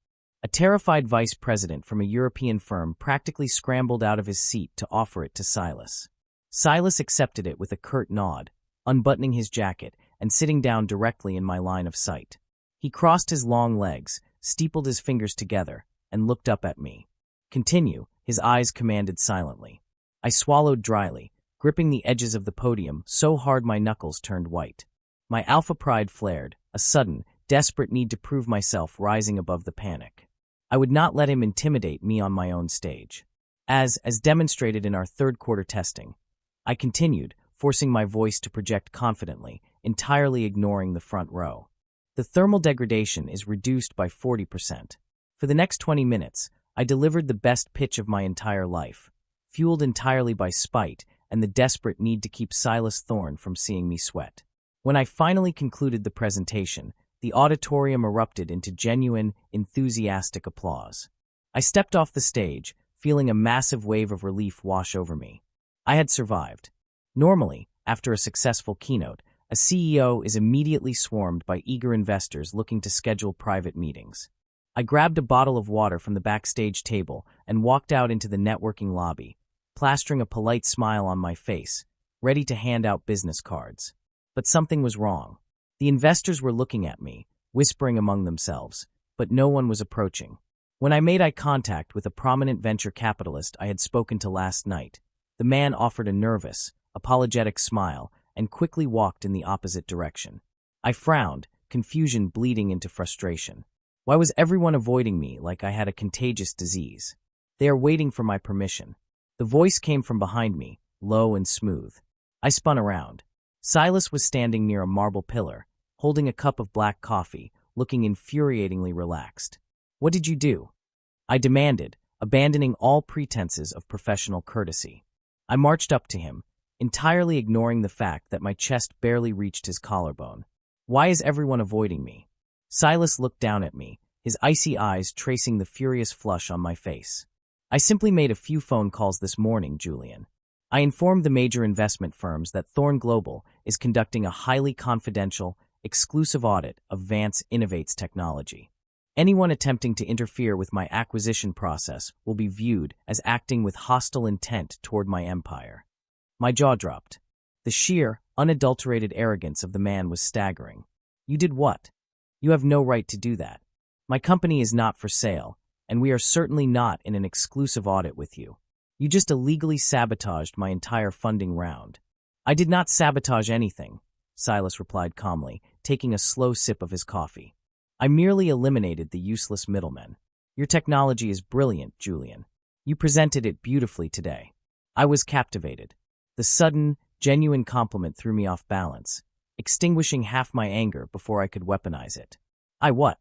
A terrified vice president from a European firm practically scrambled out of his seat to offer it to Silas. Silas accepted it with a curt nod, unbuttoning his jacket and sitting down directly in my line of sight. He crossed his long legs, steepled his fingers together, and looked up at me. Continue, his eyes commanded silently. I swallowed dryly, gripping the edges of the podium so hard my knuckles turned white. My alpha pride flared, a sudden, desperate need to prove myself rising above the panic. I would not let him intimidate me on my own stage. As demonstrated in our third-quarter testing, I continued, forcing my voice to project confidently, entirely ignoring the front row. The thermal degradation is reduced by 40%. For the next 20 minutes, I delivered the best pitch of my entire life, fueled entirely by spite and the desperate need to keep Silas Thorne from seeing me sweat. When I finally concluded the presentation, the auditorium erupted into genuine, enthusiastic applause. I stepped off the stage, feeling a massive wave of relief wash over me. I had survived. Normally, after a successful keynote, a CEO is immediately swarmed by eager investors looking to schedule private meetings. I grabbed a bottle of water from the backstage table and walked out into the networking lobby, plastering a polite smile on my face, ready to hand out business cards. But something was wrong. The investors were looking at me, whispering among themselves, but no one was approaching. When I made eye contact with a prominent venture capitalist I had spoken to last night, the man offered a nervous, apologetic smile and quickly walked in the opposite direction. I frowned, confusion bleeding into frustration. Why was everyone avoiding me like I had a contagious disease? They are waiting for my permission. The voice came from behind me, low and smooth. I spun around. Silas was standing near a marble pillar, holding a cup of black coffee, looking infuriatingly relaxed. "What did you do?" I demanded, abandoning all pretenses of professional courtesy. I marched up to him, entirely ignoring the fact that my chest barely reached his collarbone. "Why is everyone avoiding me?" Silas looked down at me, his icy eyes tracing the furious flush on my face. "I simply made a few phone calls this morning, Julian. I informed the major investment firms that Thorne Global is conducting a highly confidential, exclusive audit of Vance Innovates technology. Anyone attempting to interfere with my acquisition process will be viewed as acting with hostile intent toward my empire." My jaw dropped. The sheer, unadulterated arrogance of the man was staggering. "You did what? You have no right to do that. My company is not for sale, and we are certainly not in an exclusive audit with you. You just illegally sabotaged my entire funding round." "I did not sabotage anything," Silas replied calmly, taking a slow sip of his coffee. "I merely eliminated the useless middlemen. Your technology is brilliant, Julian. You presented it beautifully today." I was captivated. The sudden, genuine compliment threw me off balance, extinguishing half my anger before I could weaponize it. What?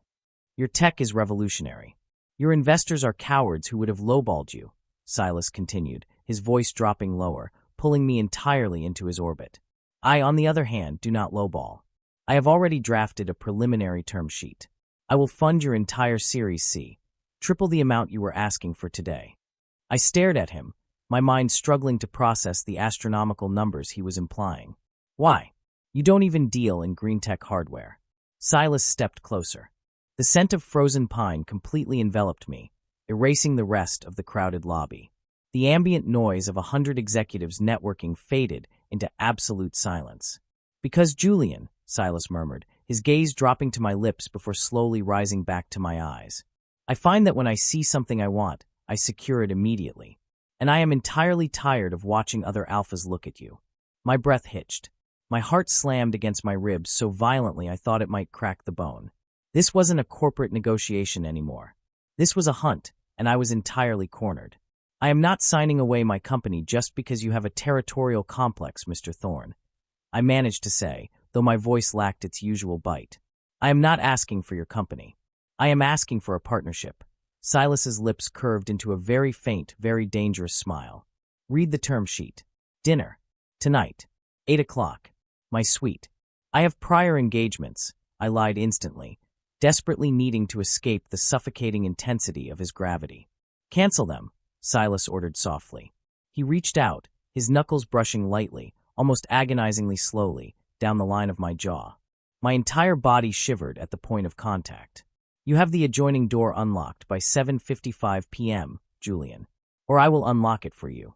Your tech is revolutionary. Your investors are cowards who would have lowballed you," Silas continued, his voice dropping lower, pulling me entirely into his orbit. "I, on the other hand, do not lowball. I have already drafted a preliminary term sheet. I will fund your entire Series C, triple the amount you were asking for today." I stared at him, my mind struggling to process the astronomical numbers he was implying. "Why? You don't even deal in green tech hardware." Silas stepped closer. The scent of frozen pine completely enveloped me, erasing the rest of the crowded lobby. The ambient noise of 100 executives networking faded into absolute silence. "Because Julian," Silas murmured, his gaze dropping to my lips before slowly rising back to my eyes. "I find that when I see something I want, I secure it immediately. And I am entirely tired of watching other alphas look at you." My breath hitched. My heart slammed against my ribs so violently I thought it might crack the bone. This wasn't a corporate negotiation anymore. This was a hunt, and I was entirely cornered. I am not signing away my company just because you have a territorial complex, Mr. Thorne, I managed to say, though my voice lacked its usual bite. I am not asking for your company. I am asking for a partnership. Silas's lips curved into a very faint, very dangerous smile. Read the term sheet. Dinner. Tonight. 8 o'clock. My suite. I have prior engagements, I lied instantly, desperately needing to escape the suffocating intensity of his gravity. Cancel them, Silas ordered softly. He reached out, his knuckles brushing lightly, almost agonizingly slowly, down the line of my jaw. My entire body shivered at the point of contact. You have the adjoining door unlocked by 7:55 p.m., Julian, or I will unlock it for you.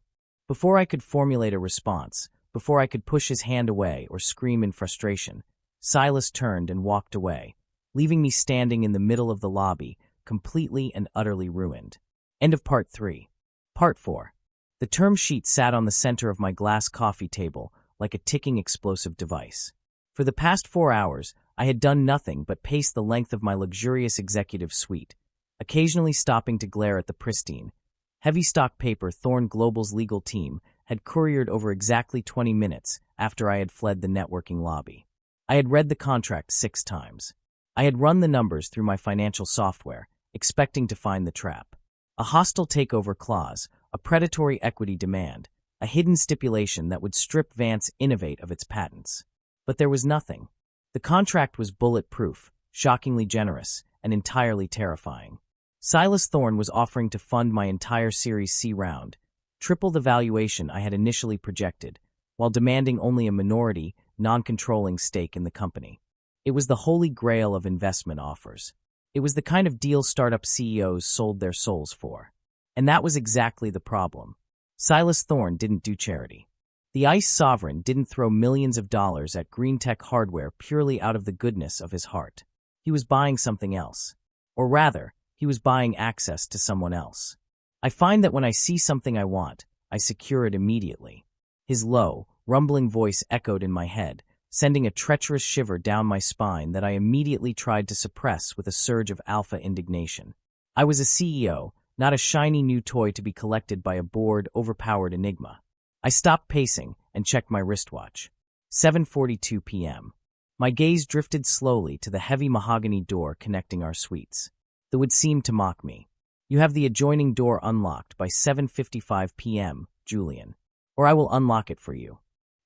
Before I could formulate a response, before I could push his hand away or scream in frustration, Silas turned and walked away, leaving me standing in the middle of the lobby, completely and utterly ruined. End of Part 3. Part 4. The term sheet sat on the center of my glass coffee table like a ticking explosive device. For the past 4 hours, I had done nothing but pace the length of my luxurious executive suite, occasionally stopping to glare at the pristine, heavy stock paper Thorne Global's legal team had couriered over exactly 20 minutes after I had fled the networking lobby. I had read the contract 6 times. I had run the numbers through my financial software, expecting to find the trap. A hostile takeover clause, a predatory equity demand, a hidden stipulation that would strip Vance Innovate of its patents. But there was nothing. The contract was bulletproof, shockingly generous, and entirely terrifying. Silas Thorne was offering to fund my entire Series C round, triple the valuation I had initially projected, while demanding only a minority, non-controlling stake in the company. It was the holy grail of investment offers. It was the kind of deal startup CEOs sold their souls for. And that was exactly the problem. Silas Thorne didn't do charity. The ICE sovereign didn't throw millions of dollars at green tech hardware purely out of the goodness of his heart. He was buying something else. Or rather, he was buying access to someone else. I find that when I see something I want, I secure it immediately. His low, rumbling voice echoed in my head, sending a treacherous shiver down my spine that I immediately tried to suppress with a surge of alpha indignation. I was a CEO, not a shiny new toy to be collected by a bored, overpowered enigma. I stopped pacing and checked my wristwatch. 7:42 p.m. My gaze drifted slowly to the heavy mahogany door connecting our suites. That would seem to mock me. You have the adjoining door unlocked by 7:55 p.m., Julian, or I will unlock it for you.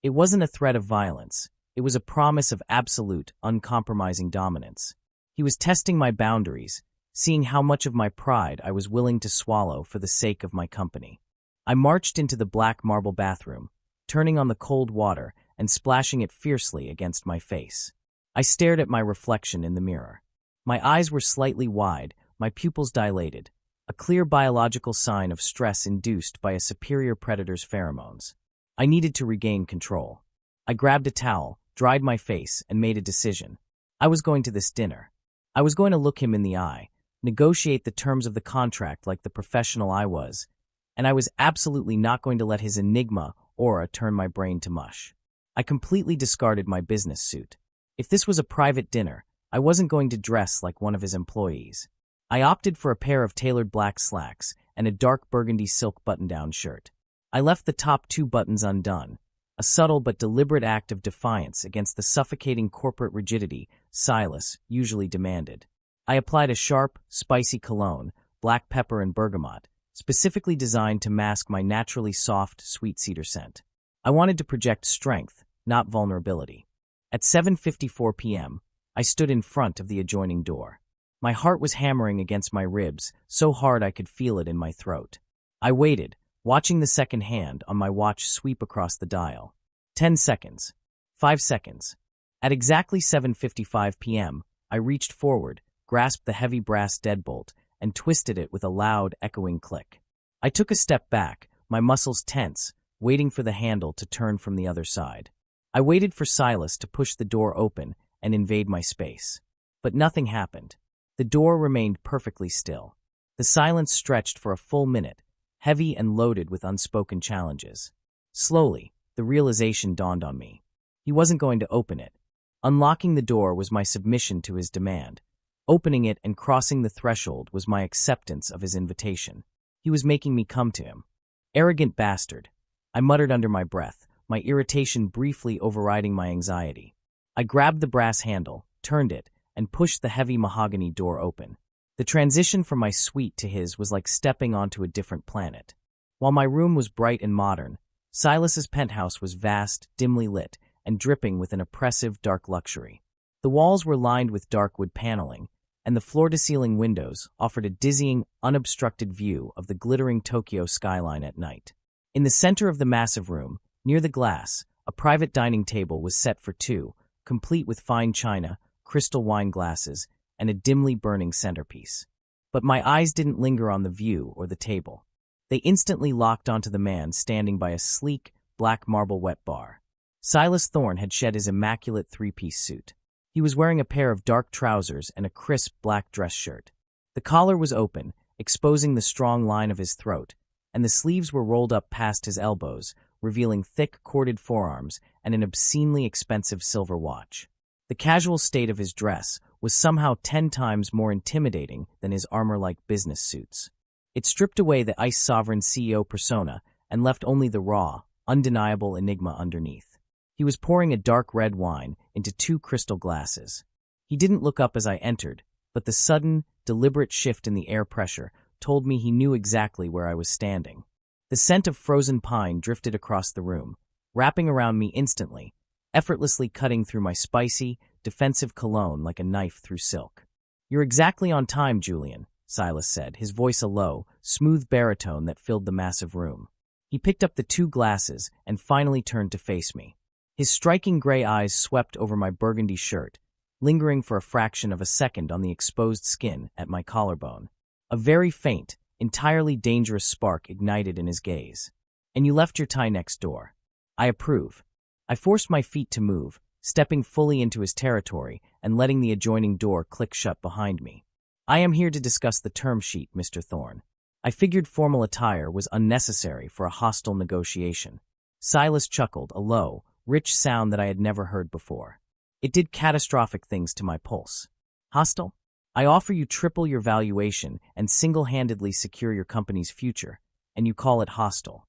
It wasn't a threat of violence. It was a promise of absolute, uncompromising dominance. He was testing my boundaries, seeing how much of my pride I was willing to swallow for the sake of my company. I marched into the black marble bathroom, turning on the cold water and splashing it fiercely against my face. I stared at my reflection in the mirror. My eyes were slightly wide, my pupils dilated, a clear biological sign of stress induced by a superior predator's pheromones. I needed to regain control. I grabbed a towel, dried my face, and made a decision. I was going to this dinner. I was going to look him in the eye, negotiate the terms of the contract like the professional I was, and I was absolutely not going to let his enigma aura turn my brain to mush. I completely discarded my business suit. If this was a private dinner, I wasn't going to dress like one of his employees. I opted for a pair of tailored black slacks and a dark burgundy silk button-down shirt. I left the top 2 buttons undone, a subtle but deliberate act of defiance against the suffocating corporate rigidity Silas usually demanded. I applied a sharp, spicy cologne, black pepper and bergamot, specifically designed to mask my naturally soft, sweet cedar scent. I wanted to project strength, not vulnerability. At 7:54 p.m., I stood in front of the adjoining door. My heart was hammering against my ribs, so hard I could feel it in my throat. I waited, watching the second hand on my watch sweep across the dial. 10 seconds. 5 seconds. At exactly 7:55 p.m., I reached forward, grasped the heavy brass deadbolt, and twisted it with a loud, echoing click. I took a step back, my muscles tense, waiting for the handle to turn from the other side. I waited for Silas to push the door open and invade my space. But nothing happened. The door remained perfectly still. The silence stretched for a full minute, heavy and loaded with unspoken challenges. Slowly, the realization dawned on me. He wasn't going to open it. Unlocking the door was my submission to his demand. Opening it and crossing the threshold was my acceptance of his invitation. He was making me come to him. Arrogant bastard. I muttered under my breath, my irritation briefly overriding my anxiety. I grabbed the brass handle, turned it, and pushed the heavy mahogany door open. The transition from my suite to his was like stepping onto a different planet. While my room was bright and modern, Silas's penthouse was vast, dimly lit, and dripping with an oppressive, dark luxury. The walls were lined with dark wood paneling, and the floor-to-ceiling windows offered a dizzying, unobstructed view of the glittering Tokyo skyline at night. In the center of the massive room, near the glass, a private dining table was set for two, complete with fine china, crystal wine glasses, and a dimly burning centerpiece. But my eyes didn't linger on the view or the table. They instantly locked onto the man standing by a sleek, black marble wet bar. Silas Thorne had shed his immaculate three-piece suit. He was wearing a pair of dark trousers and a crisp black dress shirt. The collar was open, exposing the strong line of his throat, and the sleeves were rolled up past his elbows, revealing thick, corded forearms and an obscenely expensive silver watch. The casual state of his dress was somehow 10 times more intimidating than his armor-like business suits. It stripped away the Ice Sovereign CEO persona and left only the raw, undeniable enigma underneath. He was pouring a dark red wine into 2 crystal glasses. He didn't look up as I entered, but the sudden, deliberate shift in the air pressure told me he knew exactly where I was standing. The scent of frozen pine drifted across the room, wrapping around me instantly, effortlessly cutting through my spicy, defensive cologne like a knife through silk. "You're exactly on time, Julian," Silas said, his voice a low, smooth baritone that filled the massive room. He picked up the 2 glasses and finally turned to face me. His striking gray eyes swept over my burgundy shirt, lingering for a fraction of a second on the exposed skin at my collarbone. A very faint, entirely dangerous spark ignited in his gaze. "And you left your tie next door. I approve." I forced my feet to move, stepping fully into his territory and letting the adjoining door click shut behind me. "I am here to discuss the term sheet, Mr. Thorne." I figured formal attire was unnecessary for a hostile negotiation. Silas chuckled, a low, rich sound that I had never heard before. It did catastrophic things to my pulse. "Hostile? I offer you triple your valuation and single-handedly secure your company's future, and you call it hostile."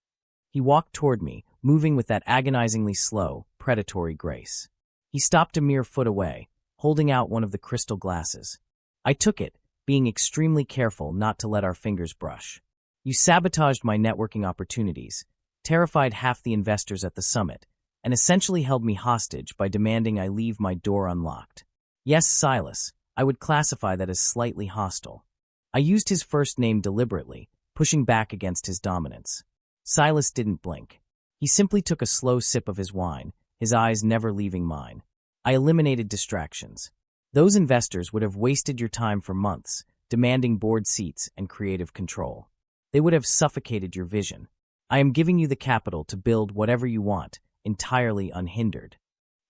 He walked toward me, moving with that agonizingly slow, predatory grace. He stopped a mere foot away, holding out one of the crystal glasses. I took it, being extremely careful not to let our fingers brush. "You sabotaged my networking opportunities, terrified half the investors at the summit, and essentially held me hostage by demanding I leave my door unlocked." Yes, Silas, I would classify that as slightly hostile. I used his first name deliberately, pushing back against his dominance. Silas didn't blink. He simply took a slow sip of his wine, his eyes never leaving mine. I eliminated distractions. "Those investors would have wasted your time for months, demanding board seats and creative control. They would have suffocated your vision. I am giving you the capital to build whatever you want, entirely unhindered.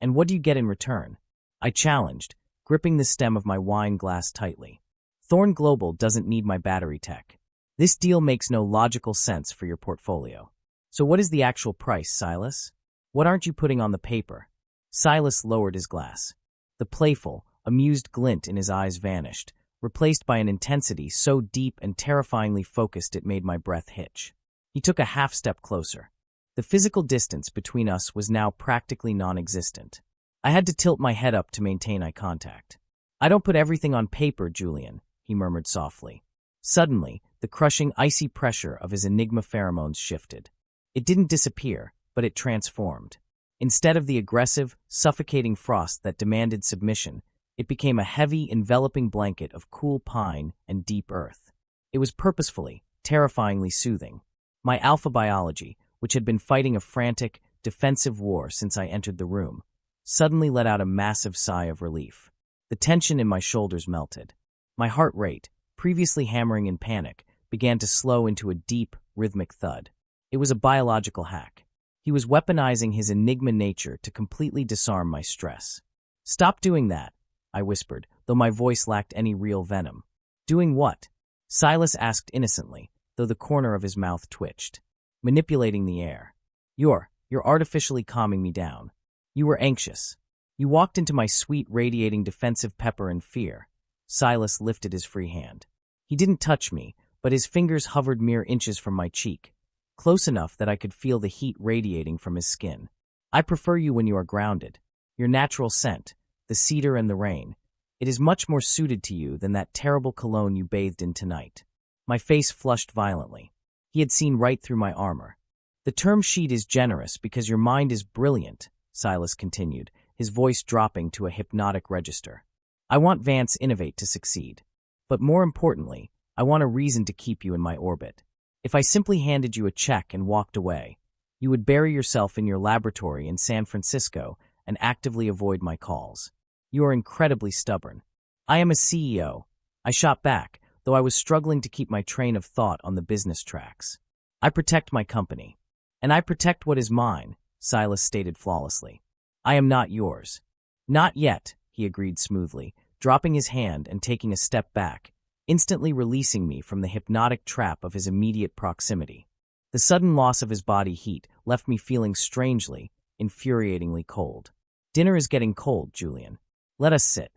And what do you get in return?" I challenged, gripping the stem of my wine glass tightly. "Thorne Global doesn't need my battery tech. This deal makes no logical sense for your portfolio. So what is the actual price, Silas? What aren't you putting on the paper?" Silas lowered his glass. The playful, amused glint in his eyes vanished, replaced by an intensity so deep and terrifyingly focused it made my breath hitch. He took a half-step closer. The physical distance between us was now practically non-existent. I had to tilt my head up to maintain eye contact. "I don't put everything on paper, Julian," he murmured softly. Suddenly, the crushing, icy pressure of his enigma pheromones shifted. It didn't disappear, but it transformed. Instead of the aggressive, suffocating frost that demanded submission, it became a heavy, enveloping blanket of cool pine and deep earth. It was purposefully, terrifyingly soothing. My alpha biology, which had been fighting a frantic, defensive war since I entered the room, suddenly let out a massive sigh of relief. The tension in my shoulders melted. My heart rate, previously hammering in panic, began to slow into a deep, rhythmic thud. It was a biological hack. He was weaponizing his enigma nature to completely disarm my stress. "Stop doing that," I whispered, though my voice lacked any real venom. "Doing what?" Silas asked innocently, though the corner of his mouth twitched. "Manipulating the air. You're artificially calming me down. You were anxious. You walked into my suite radiating defensive pepper and fear. Silas lifted his free hand. He didn't touch me, but his fingers hovered mere inches from my cheek, close enough that I could feel the heat radiating from his skin. I prefer you when you are grounded. Your natural scent, the cedar and the rain. It is much more suited to you than that terrible cologne you bathed in tonight. My face flushed violently. He had seen right through my armor. The term sheet is generous because your mind is brilliant, Silas continued, his voice dropping to a hypnotic register. I want Vance Innovate to succeed. But more importantly, I want a reason to keep you in my orbit. If I simply handed you a check and walked away, you would bury yourself in your laboratory in San Francisco and actively avoid my calls. You are incredibly stubborn. I am a CEO. I shot back, though I was struggling to keep my train of thought on the business tracks. I protect my company. And I protect what is mine, Silas stated flawlessly. I am not yours. Not yet, he agreed smoothly, dropping his hand and taking a step back, instantly releasing me from the hypnotic trap of his immediate proximity. The sudden loss of his body heat left me feeling strangely, infuriatingly cold. Dinner is getting cold, Julian. Let us sit.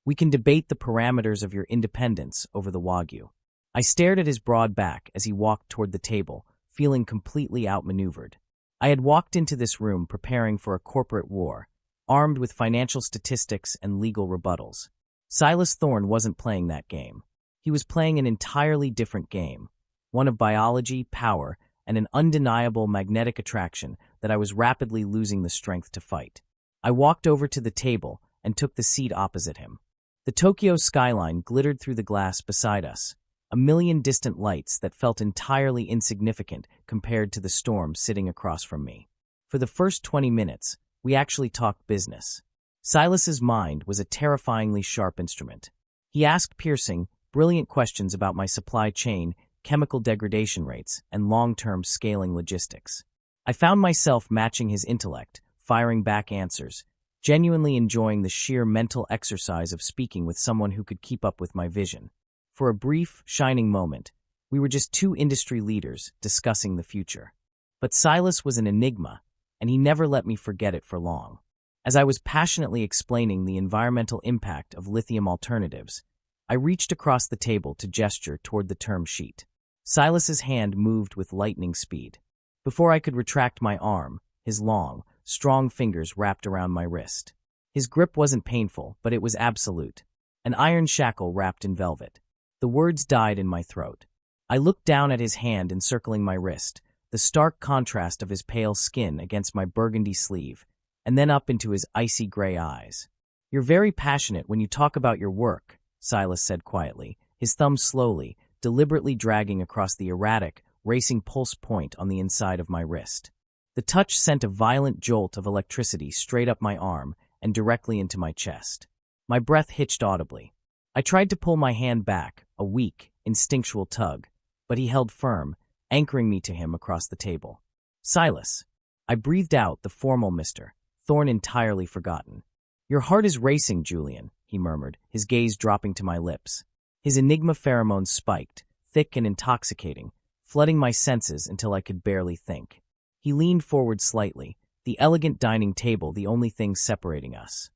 We can debate the parameters of your independence over the Wagyu. I stared at his broad back as he walked toward the table, feeling completely outmaneuvered. I had walked into this room preparing for a corporate war, armed with financial statistics and legal rebuttals. Silas Thorne wasn't playing that game. He was playing an entirely different game, one of biology, power, and an undeniable magnetic attraction that I was rapidly losing the strength to fight. I walked over to the table and took the seat opposite him. The Tokyo skyline glittered through the glass beside us, a million distant lights that felt entirely insignificant compared to the storm sitting across from me. For the first 20 minutes, we actually talked business. Silas's mind was a terrifyingly sharp instrument. He asked piercing, brilliant questions about my supply chain, chemical degradation rates, and long-term scaling logistics. I found myself matching his intellect, firing back answers, genuinely enjoying the sheer mental exercise of speaking with someone who could keep up with my vision. For a brief, shining moment, we were just two industry leaders discussing the future. But Silas was an enigma, and he never let me forget it for long. As I was passionately explaining the environmental impact of lithium alternatives, I reached across the table to gesture toward the term sheet. Silas's hand moved with lightning speed. Before I could retract my arm, his long, strong fingers wrapped around my wrist. His grip wasn't painful, but it was absolute. An iron shackle wrapped in velvet. The words died in my throat. I looked down at his hand encircling my wrist, the stark contrast of his pale skin against my burgundy sleeve, and then up into his icy gray eyes. You're very passionate when you talk about your work, Silas said quietly, his thumb slowly, deliberately dragging across the erratic, racing pulse point on the inside of my wrist. The touch sent a violent jolt of electricity straight up my arm and directly into my chest. My breath hitched audibly. I tried to pull my hand back, a weak, instinctual tug, but he held firm, anchoring me to him across the table. Silas. I breathed out the formal Mr. Thorne entirely forgotten. Your heart is racing, Julian, he murmured, his gaze dropping to my lips. His enigma pheromones spiked, thick and intoxicating, flooding my senses until I could barely think. He leaned forward slightly, the elegant dining table the only thing separating us.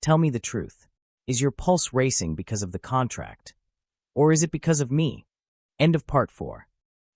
Tell me the truth. Is your pulse racing because of the contract? Or is it because of me? End of Part 4.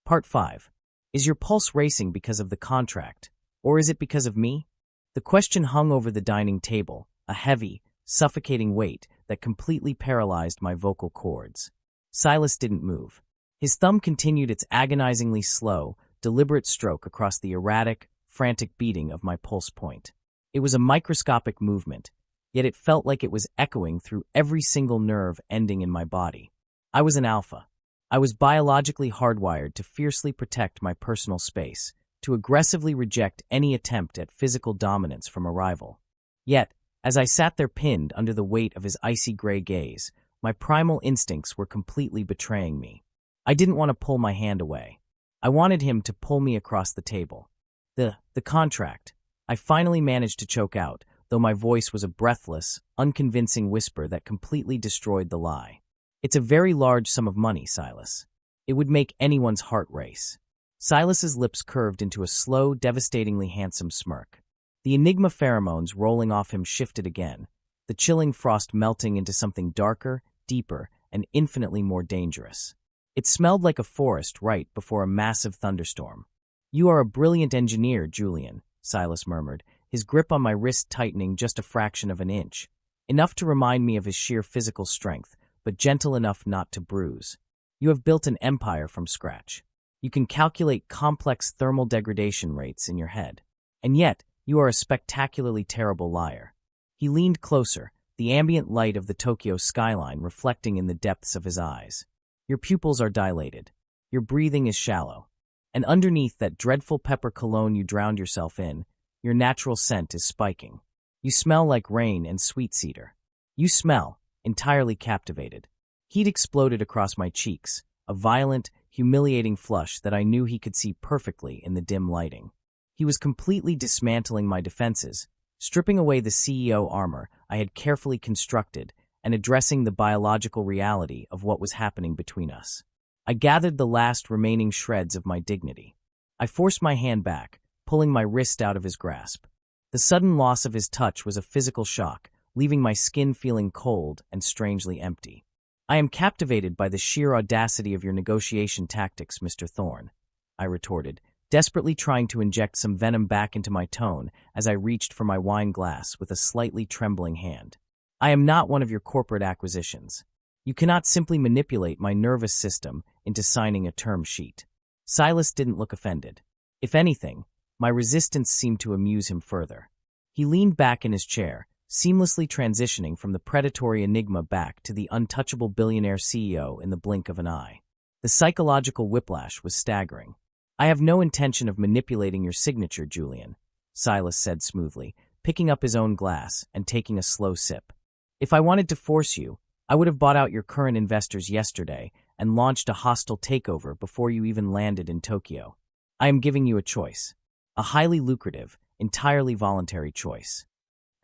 Part 5. Is your pulse racing because of the contract? Or is it because of me? The question hung over the dining table, a heavy, suffocating weight that completely paralyzed my vocal cords. Silas didn't move. His thumb continued its agonizingly slow, deliberate stroke across the erratic, frantic beating of my pulse point. It was a microscopic movement, yet it felt like it was echoing through every single nerve ending in my body. I was an alpha. I was biologically hardwired to fiercely protect my personal space, to aggressively reject any attempt at physical dominance from a rival. Yet, as I sat there pinned under the weight of his icy gray gaze, my primal instincts were completely betraying me. I didn't want to pull my hand away. I wanted him to pull me across the table. The contract. I finally managed to choke out, though my voice was a breathless, unconvincing whisper that completely destroyed the lie. It's a very large sum of money, Silas. It would make anyone's heart race. Silas's lips curved into a slow, devastatingly handsome smirk. The Enigma pheromones rolling off him shifted again, the chilling frost melting into something darker, deeper, and infinitely more dangerous. It smelled like a forest right before a massive thunderstorm. "You are a brilliant engineer, Julian," Silas murmured, his grip on my wrist tightening just a fraction of an inch, enough to remind me of his sheer physical strength, but gentle enough not to bruise. "You have built an empire from scratch. You can calculate complex thermal degradation rates in your head. And yet, you are a spectacularly terrible liar." He leaned closer, the ambient light of the Tokyo skyline reflecting in the depths of his eyes. "Your pupils are dilated. Your breathing is shallow. And underneath that dreadful pepper cologne you drowned yourself in, your natural scent is spiking. You smell like rain and sweet cedar. You smell, entirely captivated." Heat exploded across my cheeks, a violent, humiliating flush that I knew he could see perfectly in the dim lighting. He was completely dismantling my defenses, stripping away the CEO armor I had carefully constructed and addressing the biological reality of what was happening between us. I gathered the last remaining shreds of my dignity. I forced my hand back, pulling my wrist out of his grasp. The sudden loss of his touch was a physical shock, leaving my skin feeling cold and strangely empty. "I am captivated by the sheer audacity of your negotiation tactics, Mr. Thorne," I retorted, desperately trying to inject some venom back into my tone as I reached for my wine glass with a slightly trembling hand. "I am not one of your corporate acquisitions. You cannot simply manipulate my nervous system into signing a term sheet." Silas didn't look offended. If anything, my resistance seemed to amuse him further. He leaned back in his chair, seamlessly transitioning from the predatory enigma back to the untouchable billionaire CEO in the blink of an eye. The psychological whiplash was staggering. "I have no intention of manipulating your signature, Julian," Silas said smoothly, picking up his own glass and taking a slow sip. "If I wanted to force you, I would have bought out your current investors yesterday and launched a hostile takeover before you even landed in Tokyo. I am giving you a choice. A highly lucrative, entirely voluntary choice.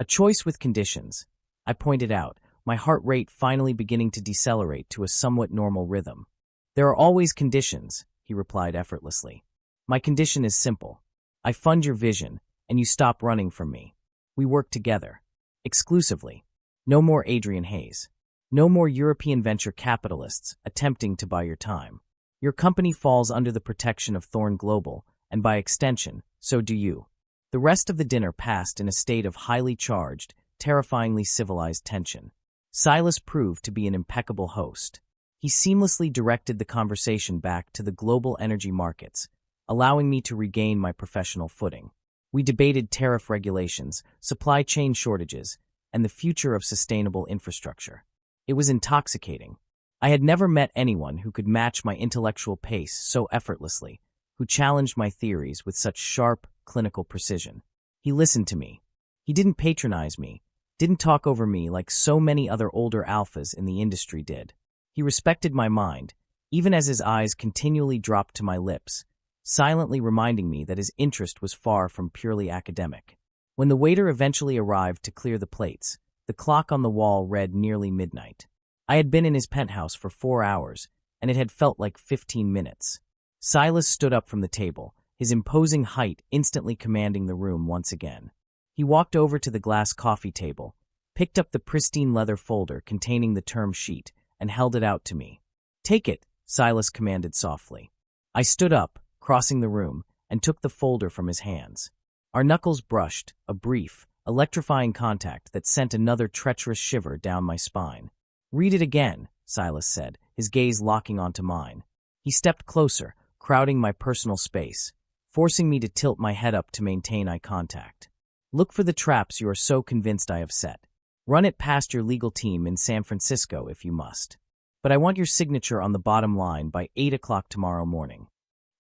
A choice with conditions," I pointed out, my heart rate finally beginning to decelerate to a somewhat normal rhythm. "There are always conditions," he replied effortlessly. "My condition is simple. I fund your vision, and you stop running from me. We work together. Exclusively. No more Adrian Hayes. No more European venture capitalists attempting to buy your time. Your company falls under the protection of Thorne Global, and by extension, so do you." The rest of the dinner passed in a state of highly charged, terrifyingly civilized tension. Silas proved to be an impeccable host. He seamlessly directed the conversation back to the global energy markets, allowing me to regain my professional footing. We debated tariff regulations, supply chain shortages, and the future of sustainable infrastructure. It was intoxicating. I had never met anyone who could match my intellectual pace so effortlessly, who challenged my theories with such sharp, clinical precision. He listened to me. He didn't patronize me, didn't talk over me like so many other older alphas in the industry did. He respected my mind, even as his eyes continually dropped to my lips, silently reminding me that his interest was far from purely academic. When the waiter eventually arrived to clear the plates, the clock on the wall read nearly midnight. I had been in his penthouse for 4 hours, and it had felt like 15 minutes. Silas stood up from the table, his imposing height instantly commanding the room once again. He walked over to the glass coffee table, picked up the pristine leather folder containing the term sheet, and held it out to me. "Take it," Silas commanded softly. I stood up, crossing the room, and took the folder from his hands. Our knuckles brushed, a brief, electrifying contact that sent another treacherous shiver down my spine. "Read it again," Silas said, his gaze locking onto mine. He stepped closer, crowding my personal space, forcing me to tilt my head up to maintain eye contact. "Look for the traps you are so convinced I have set. Run it past your legal team in San Francisco if you must. But I want your signature on the bottom line by 8 o'clock tomorrow morning."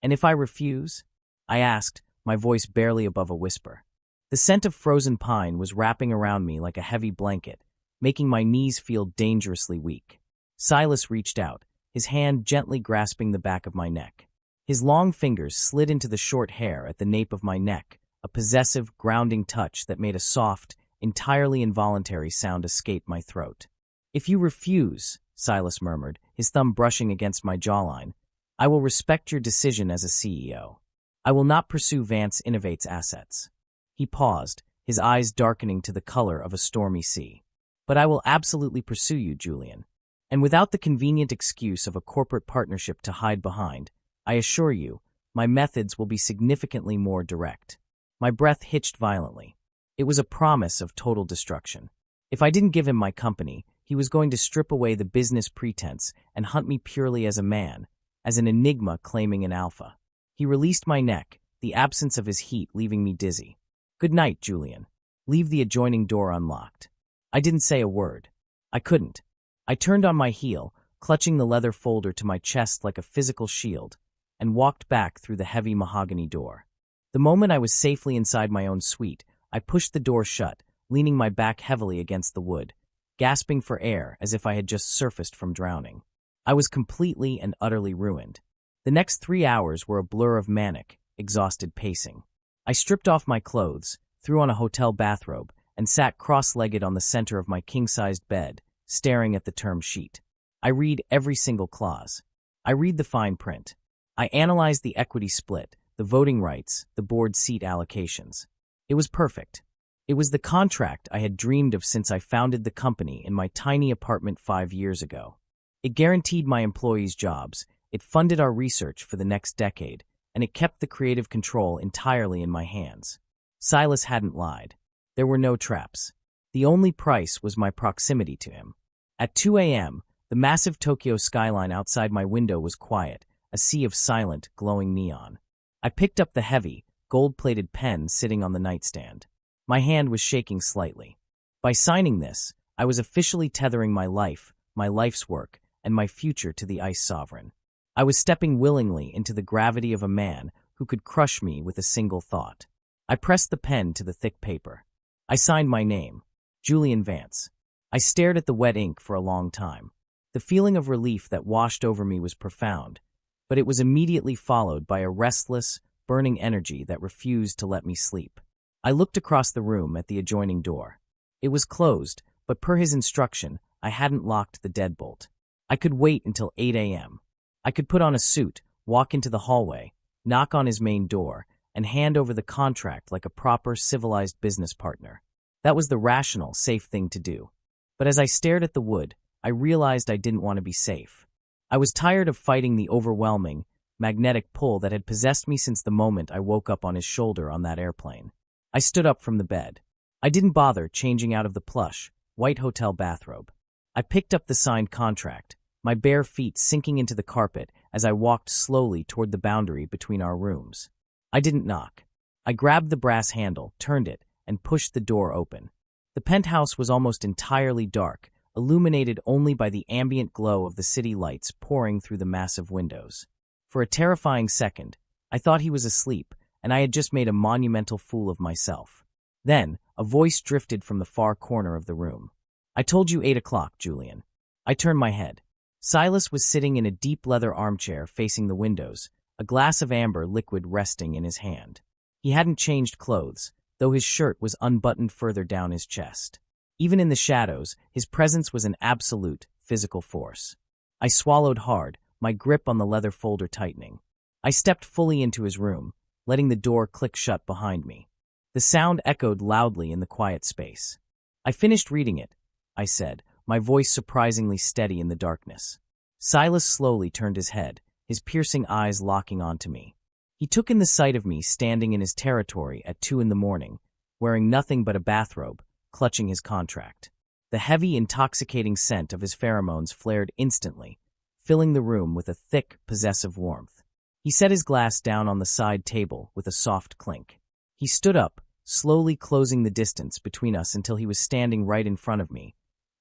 "And if I refuse?" I asked, my voice barely above a whisper. The scent of frozen pine was wrapping around me like a heavy blanket, making my knees feel dangerously weak. Silas reached out, his hand gently grasping the back of my neck. His long fingers slid into the short hair at the nape of my neck, a possessive, grounding touch that made a soft, entirely involuntary sound escape my throat. "If you refuse," Silas murmured, his thumb brushing against my jawline, "I will respect your decision as a CEO. I will not pursue Vance Innovate's assets." He paused, his eyes darkening to the color of a stormy sea. "But I will absolutely pursue you, Julian. And without the convenient excuse of a corporate partnership to hide behind, I assure you, my methods will be significantly more direct." My breath hitched violently. It was a promise of total destruction. If I didn't give him my company, he was going to strip away the business pretense and hunt me purely as a man, as an enigma claiming an alpha. He released my neck, the absence of his heat leaving me dizzy. "Good night, Julian. Leave the adjoining door unlocked." I didn't say a word. I couldn't. I turned on my heel, clutching the leather folder to my chest like a physical shield, and walked back through the heavy mahogany door. The moment I was safely inside my own suite, I pushed the door shut, leaning my back heavily against the wood, gasping for air as if I had just surfaced from drowning. I was completely and utterly ruined. The next 3 hours were a blur of manic, exhausted pacing. I stripped off my clothes, threw on a hotel bathrobe, and sat cross-legged on the center of my king-sized bed, staring at the term sheet. I read every single clause. I read the fine print. I analyzed the equity split, the voting rights, the board seat allocations. It was perfect. It was the contract I had dreamed of since I founded the company in my tiny apartment 5 years ago. It guaranteed my employees' jobs, it funded our research for the next decade, and it kept the creative control entirely in my hands. Silas hadn't lied. There were no traps. The only price was my proximity to him. At 2 a.m., the massive Tokyo skyline outside my window was quiet, a sea of silent, glowing neon. I picked up the heavy, gold-plated pen sitting on the nightstand. My hand was shaking slightly. By signing this, I was officially tethering my life, my life's work, and my future to the Ice Sovereign. I was stepping willingly into the gravity of a man who could crush me with a single thought. I pressed the pen to the thick paper. I signed my name, Julian Vance. I stared at the wet ink for a long time. The feeling of relief that washed over me was profound, but it was immediately followed by a restless, burning energy that refused to let me sleep. I looked across the room at the adjoining door. It was closed, but per his instruction, I hadn't locked the deadbolt. I could wait until 8 a.m. I could put on a suit, walk into the hallway, knock on his main door, and hand over the contract like a proper, civilized business partner. That was the rational, safe thing to do. But as I stared at the wood, I realized I didn't want to be safe. I was tired of fighting the overwhelming, magnetic pull that had possessed me since the moment I woke up on his shoulder on that airplane. I stood up from the bed. I didn't bother changing out of the plush, white hotel bathrobe. I picked up the signed contract, my bare feet sinking into the carpet as I walked slowly toward the boundary between our rooms. I didn't knock. I grabbed the brass handle, turned it, and pushed the door open. The penthouse was almost entirely dark, illuminated only by the ambient glow of the city lights pouring through the massive windows. For a terrifying second, I thought he was asleep, and I had just made a monumental fool of myself. Then, a voice drifted from the far corner of the room. "I told you 8 o'clock, Julian." I turned my head. Silas was sitting in a deep leather armchair facing the windows, a glass of amber liquid resting in his hand. He hadn't changed clothes, though his shirt was unbuttoned further down his chest. Even in the shadows, his presence was an absolute, physical force. I swallowed hard, my grip on the leather folder tightening. I stepped fully into his room, letting the door click shut behind me. The sound echoed loudly in the quiet space. "I finished reading it," I said, my voice surprisingly steady in the darkness. Silas slowly turned his head, his piercing eyes locking onto me. He took in the sight of me standing in his territory at 2 in the morning, wearing nothing but a bathrobe, clutching his contract. The heavy, intoxicating scent of his pheromones flared instantly, filling the room with a thick, possessive warmth. He set his glass down on the side table with a soft clink. He stood up, slowly closing the distance between us until he was standing right in front of me,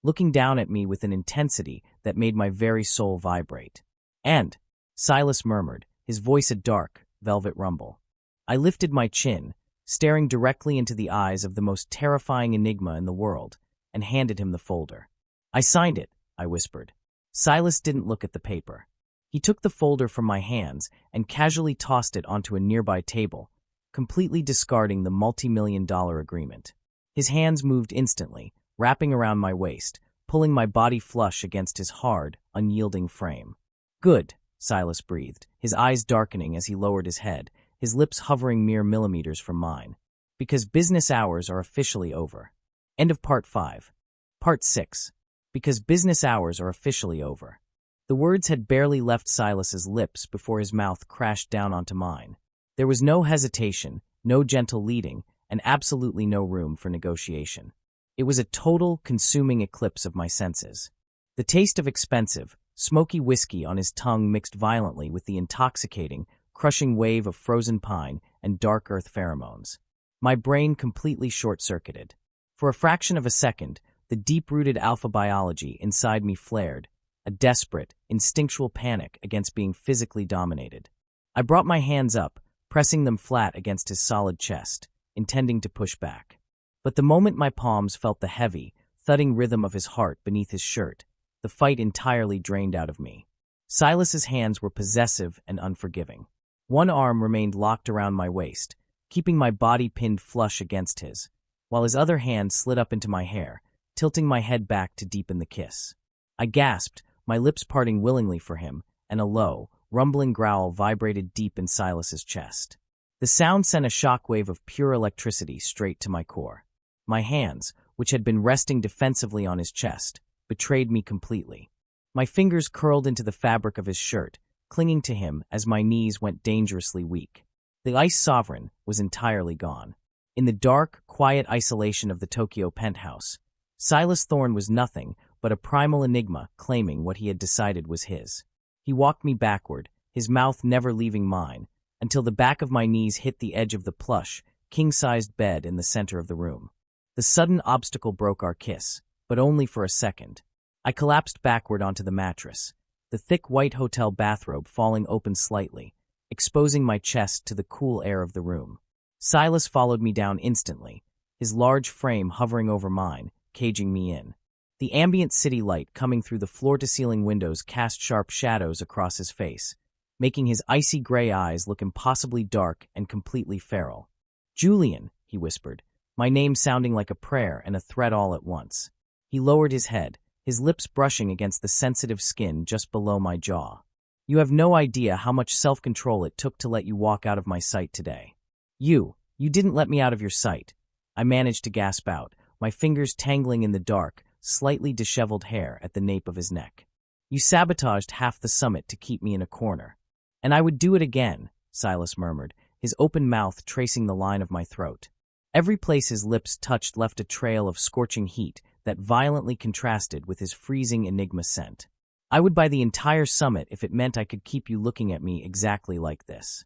looking down at me with an intensity that made my very soul vibrate. "And," Silas murmured, his voice a dark, velvet rumble. I lifted my chin, staring directly into the eyes of the most terrifying enigma in the world, and handed him the folder. "I signed it," I whispered. Silas didn't look at the paper. He took the folder from my hands and casually tossed it onto a nearby table, completely discarding the multi-million-dollar agreement. His hands moved instantly, wrapping around my waist, pulling my body flush against his hard, unyielding frame. "Good," Silas breathed, his eyes darkening as he lowered his head, his lips hovering mere millimeters from mine. Because business hours are officially over. End of Part 5. Part 6. Because business hours are officially over. The words had barely left Silas's lips before his mouth crashed down onto mine. There was no hesitation, no gentle leading, and absolutely no room for negotiation. It was a total, consuming eclipse of my senses. The taste of expensive, smoky whiskey on his tongue mixed violently with the intoxicating, crushing wave of frozen pine and dark earth pheromones. My brain completely short-circuited. For a fraction of a second, the deep-rooted alpha biology inside me flared, a desperate, instinctual panic against being physically dominated. I brought my hands up, pressing them flat against his solid chest, intending to push back. But the moment my palms felt the heavy, thudding rhythm of his heart beneath his shirt, the fight entirely drained out of me. Silas's hands were possessive and unforgiving. One arm remained locked around my waist, keeping my body pinned flush against his, while his other hand slid up into my hair, tilting my head back to deepen the kiss. I gasped, my lips parting willingly for him, and a low, rumbling growl vibrated deep in Silas's chest. The sound sent a shockwave of pure electricity straight to my core. My hands, which had been resting defensively on his chest, betrayed me completely. My fingers curled into the fabric of his shirt, clinging to him as my knees went dangerously weak. The ice sovereign was entirely gone. In the dark, quiet isolation of the Tokyo penthouse, Silas Thorne was nothing but a primal enigma claiming what he had decided was his. He walked me backward, his mouth never leaving mine, until the back of my knees hit the edge of the plush, king-sized bed in the center of the room. The sudden obstacle broke our kiss, but only for a second. I collapsed backward onto the mattress, the thick white hotel bathrobe falling open slightly, exposing my chest to the cool air of the room. Silas followed me down instantly, his large frame hovering over mine, caging me in. The ambient city light coming through the floor-to-ceiling windows cast sharp shadows across his face, making his icy gray eyes look impossibly dark and completely feral. "Julian," he whispered, my name sounding like a prayer and a threat all at once. He lowered his head, his lips brushing against the sensitive skin just below my jaw. "You have no idea how much self-control it took to let you walk out of my sight today." You didn't let me out of your sight," I managed to gasp out, my fingers tangling in the dark, slightly disheveled hair at the nape of his neck. "You sabotaged half the summit to keep me in a corner." "And I would do it again," Silas murmured, his open mouth tracing the line of my throat. Every place his lips touched left a trail of scorching heat that violently contrasted with his freezing enigma scent. "I would buy the entire summit if it meant I could keep you looking at me exactly like this."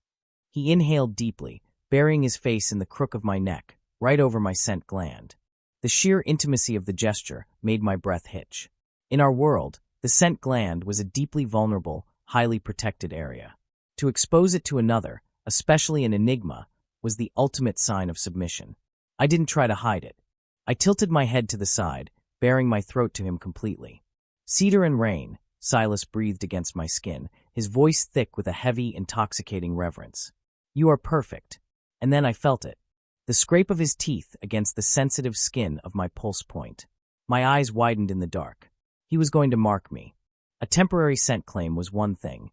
He inhaled deeply, burying his face in the crook of my neck, right over my scent gland. The sheer intimacy of the gesture made my breath hitch. In our world, the scent gland was a deeply vulnerable, highly protected area. To expose it to another, especially an enigma, was the ultimate sign of submission. I didn't try to hide it. I tilted my head to the side, baring my throat to him completely. "Cedar and rain," Silas breathed against my skin, his voice thick with a heavy, intoxicating reverence. "You are perfect." And then I felt it. The scrape of his teeth against the sensitive skin of my pulse point. My eyes widened in the dark. He was going to mark me. A temporary scent claim was one thing,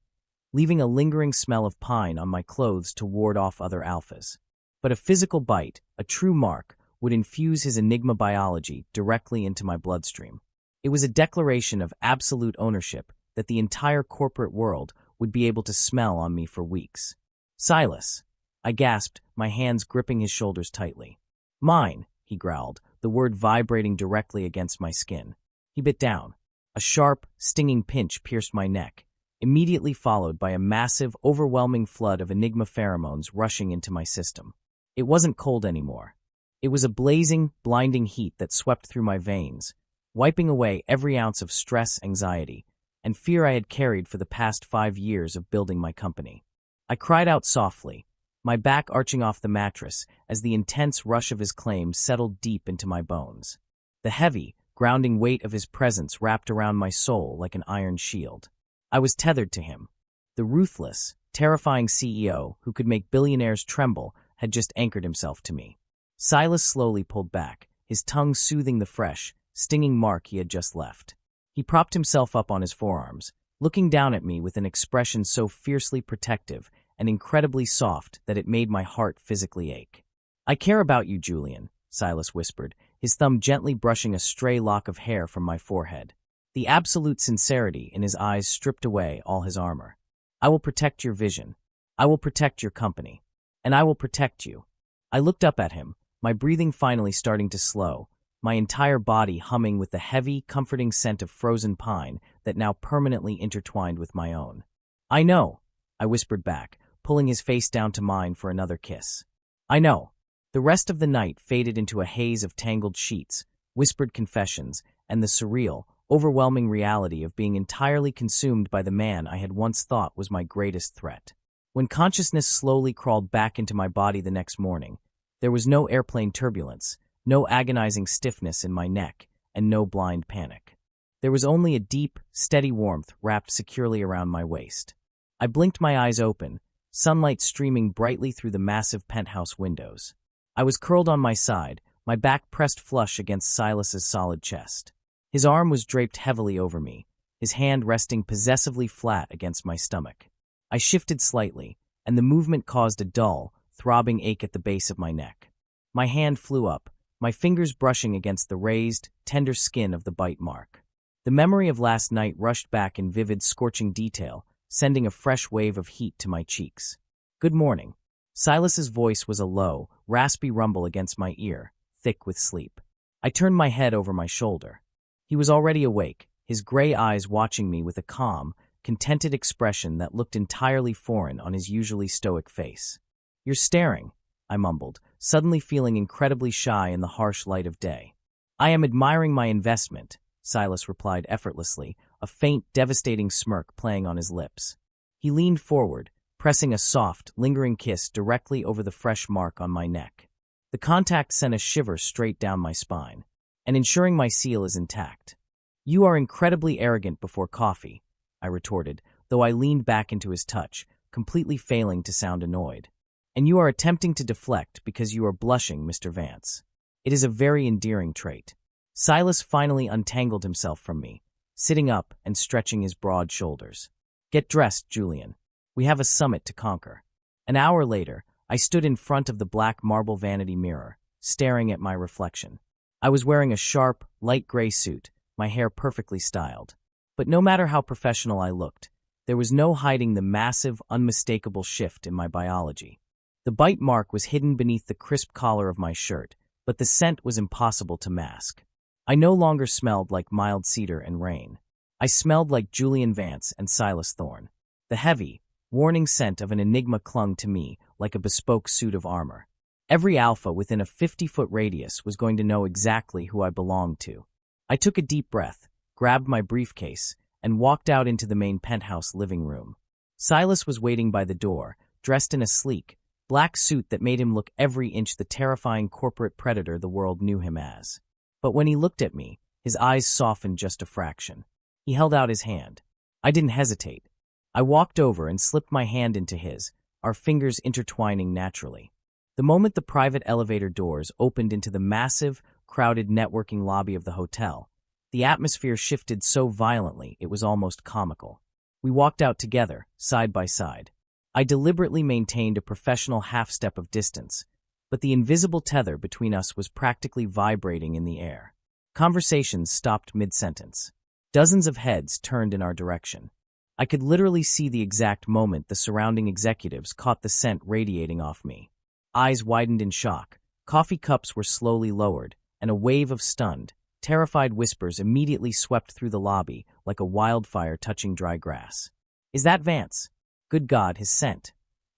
leaving a lingering smell of pine on my clothes to ward off other alphas. But a physical bite, a true mark, would infuse his enigma biology directly into my bloodstream. It was a declaration of absolute ownership that the entire corporate world would be able to smell on me for weeks. "Silas," I gasped, my hands gripping his shoulders tightly. "Mine," he growled, the word vibrating directly against my skin. He bit down. A sharp, stinging pinch pierced my neck, immediately followed by a massive, overwhelming flood of enigma pheromones rushing into my system. It wasn't cold anymore. It was a blazing, blinding heat that swept through my veins, wiping away every ounce of stress, anxiety, and fear I had carried for the past 5 years of building my company. I cried out softly, my back arching off the mattress as the intense rush of his claims settled deep into my bones. The heavy, grounding weight of his presence wrapped around my soul like an iron shield. I was tethered to him. The ruthless, terrifying CEO who could make billionaires tremble had just anchored himself to me. Silas slowly pulled back, his tongue soothing the fresh, stinging mark he had just left. He propped himself up on his forearms, looking down at me with an expression so fiercely protective and incredibly soft that it made my heart physically ache. I care about you, Julian, Silas whispered, his thumb gently brushing a stray lock of hair from my forehead. The absolute sincerity in his eyes stripped away all his armor. I will protect your vision. I will protect your company. And I will protect you. I looked up at him, my breathing finally starting to slow, my entire body humming with the heavy, comforting scent of frozen pine that now permanently intertwined with my own. I know, I whispered back, pulling his face down to mine for another kiss. I know. The rest of the night faded into a haze of tangled sheets, whispered confessions, and the surreal, overwhelming reality of being entirely consumed by the man I had once thought was my greatest threat. When consciousness slowly crawled back into my body the next morning, there was no airplane turbulence, no agonizing stiffness in my neck, and no blind panic. There was only a deep, steady warmth wrapped securely around my waist. I blinked my eyes open, sunlight streaming brightly through the massive penthouse windows. I was curled on my side, my back pressed flush against Silas's solid chest. His arm was draped heavily over me, his hand resting possessively flat against my stomach. I shifted slightly, and the movement caused a dull, throbbing ache at the base of my neck. My hand flew up, my fingers brushing against the raised, tender skin of the bite mark. The memory of last night rushed back in vivid, scorching detail, sending a fresh wave of heat to my cheeks. Good morning. Silas's voice was a low, raspy rumble against my ear, thick with sleep. I turned my head over my shoulder. He was already awake, his gray eyes watching me with a calm, contented expression that looked entirely foreign on his usually stoic face. You're staring, I mumbled, suddenly feeling incredibly shy in the harsh light of day. I am admiring my investment, Silas replied effortlessly, a faint, devastating smirk playing on his lips. He leaned forward, pressing a soft, lingering kiss directly over the fresh mark on my neck. The contact sent a shiver straight down my spine, and ensuring my seal is intact. You are incredibly arrogant before coffee, I retorted, though I leaned back into his touch, completely failing to sound annoyed. And you are attempting to deflect because you are blushing, Mr. Vance. It is a very endearing trait. Silas finally untangled himself from me, sitting up and stretching his broad shoulders. Get dressed, Julian. We have a summit to conquer. An hour later, I stood in front of the black marble vanity mirror, staring at my reflection. I was wearing a sharp, light gray suit, my hair perfectly styled. But no matter how professional I looked, there was no hiding the massive, unmistakable shift in my biology. The bite mark was hidden beneath the crisp collar of my shirt, but the scent was impossible to mask. I no longer smelled like mild cedar and rain. I smelled like Julian Vance and Silas Thorne. The heavy, warning scent of an enigma clung to me like a bespoke suit of armor. Every alpha within a 50-foot radius was going to know exactly who I belonged to. I took a deep breath, grabbed my briefcase, and walked out into the main penthouse living room. Silas was waiting by the door, dressed in a sleek, black suit that made him look every inch the terrifying corporate predator the world knew him as. But when he looked at me, his eyes softened just a fraction. He held out his hand. I didn't hesitate. I walked over and slipped my hand into his, our fingers intertwining naturally. The moment the private elevator doors opened into the massive, crowded networking lobby of the hotel, the atmosphere shifted so violently it was almost comical. We walked out together, side by side. I deliberately maintained a professional half-step of distance, but the invisible tether between us was practically vibrating in the air. Conversations stopped mid-sentence. Dozens of heads turned in our direction. I could literally see the exact moment the surrounding executives caught the scent radiating off me. Eyes widened in shock, coffee cups were slowly lowered, and a wave of stunned, terrified whispers immediately swept through the lobby like a wildfire touching dry grass. Is that Vance? Good God, his scent.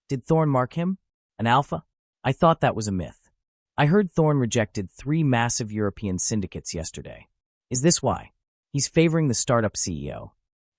Did Thorne mark him? An alpha? I thought that was a myth. I heard Thorne rejected 3 massive European syndicates yesterday. Is this why? He's favoring the startup CEO.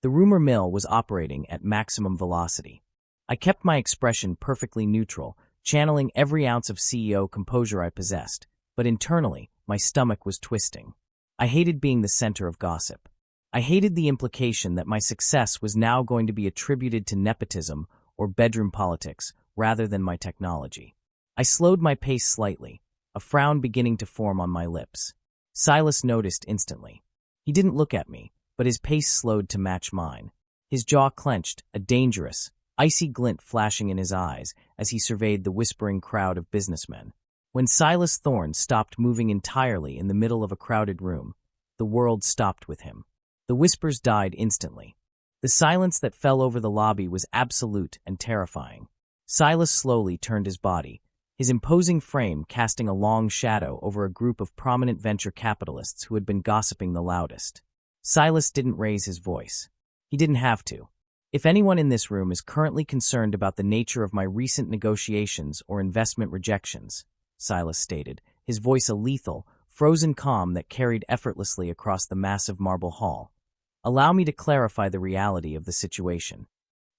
The rumor mill was operating at maximum velocity. I kept my expression perfectly neutral, channeling every ounce of CEO composure I possessed, but internally, my stomach was twisting. I hated being the center of gossip. I hated the implication that my success was now going to be attributed to nepotism or bedroom politics rather than my technology. I slowed my pace slightly, a frown beginning to form on my lips. Silas noticed instantly. He didn't look at me, but his pace slowed to match mine. His jaw clenched, a dangerous, icy glint flashing in his eyes as he surveyed the whispering crowd of businessmen. When Silas Thorne stopped moving entirely in the middle of a crowded room, the world stopped with him. The whispers died instantly. The silence that fell over the lobby was absolute and terrifying. Silas slowly turned his body, his imposing frame casting a long shadow over a group of prominent venture capitalists who had been gossiping the loudest. Silas didn't raise his voice. He didn't have to. If anyone in this room is currently concerned about the nature of my recent negotiations or investment rejections, Silas stated, his voice a lethal, frozen calm that carried effortlessly across the massive marble hall, allow me to clarify the reality of the situation.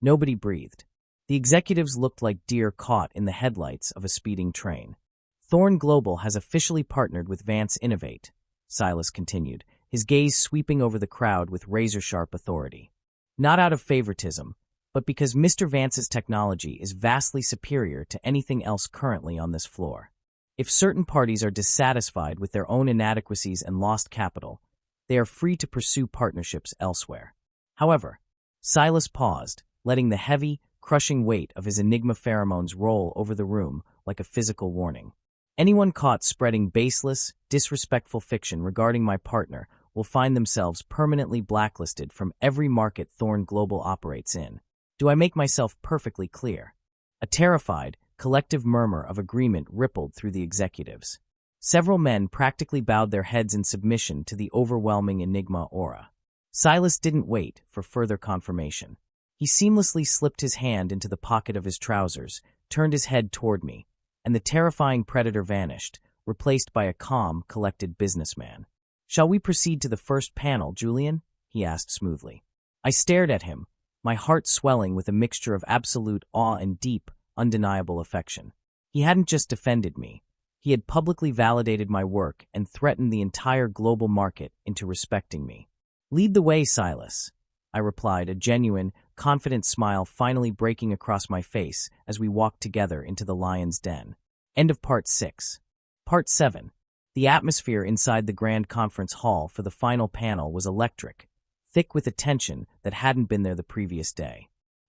Nobody breathed. The executives looked like deer caught in the headlights of a speeding train. Thorne Global has officially partnered with Vance Innovate, Silas continued, his gaze sweeping over the crowd with razor-sharp authority. Not out of favoritism, but because Mr. Vance's technology is vastly superior to anything else currently on this floor. If certain parties are dissatisfied with their own inadequacies and lost capital, they are free to pursue partnerships elsewhere. However, Silas paused, letting the heavy, crushing weight of his enigma pheromones roll over the room like a physical warning. Anyone caught spreading baseless, disrespectful fiction regarding my partner will find themselves permanently blacklisted from every market Thorne Global operates in. Do I make myself perfectly clear? A terrified, collective murmur of agreement rippled through the executives. Several men practically bowed their heads in submission to the overwhelming enigma aura. Silas didn't wait for further confirmation. He seamlessly slipped his hand into the pocket of his trousers, turned his head toward me, and the terrifying predator vanished, replaced by a calm, collected businessman. "Shall we proceed to the first panel, Julian?" he asked smoothly. I stared at him, my heart swelling with a mixture of absolute awe and deep, undeniable affection. He hadn't just defended me. He had publicly validated my work and threatened the entire global market into respecting me. "Lead the way, Silas," I replied, a genuine, confident smile finally breaking across my face as we walked together into the lion's den. End of Part 6. Part 7. The atmosphere inside the Grand Conference Hall for the final panel was electric, thick with a tension that hadn't been there the previous day.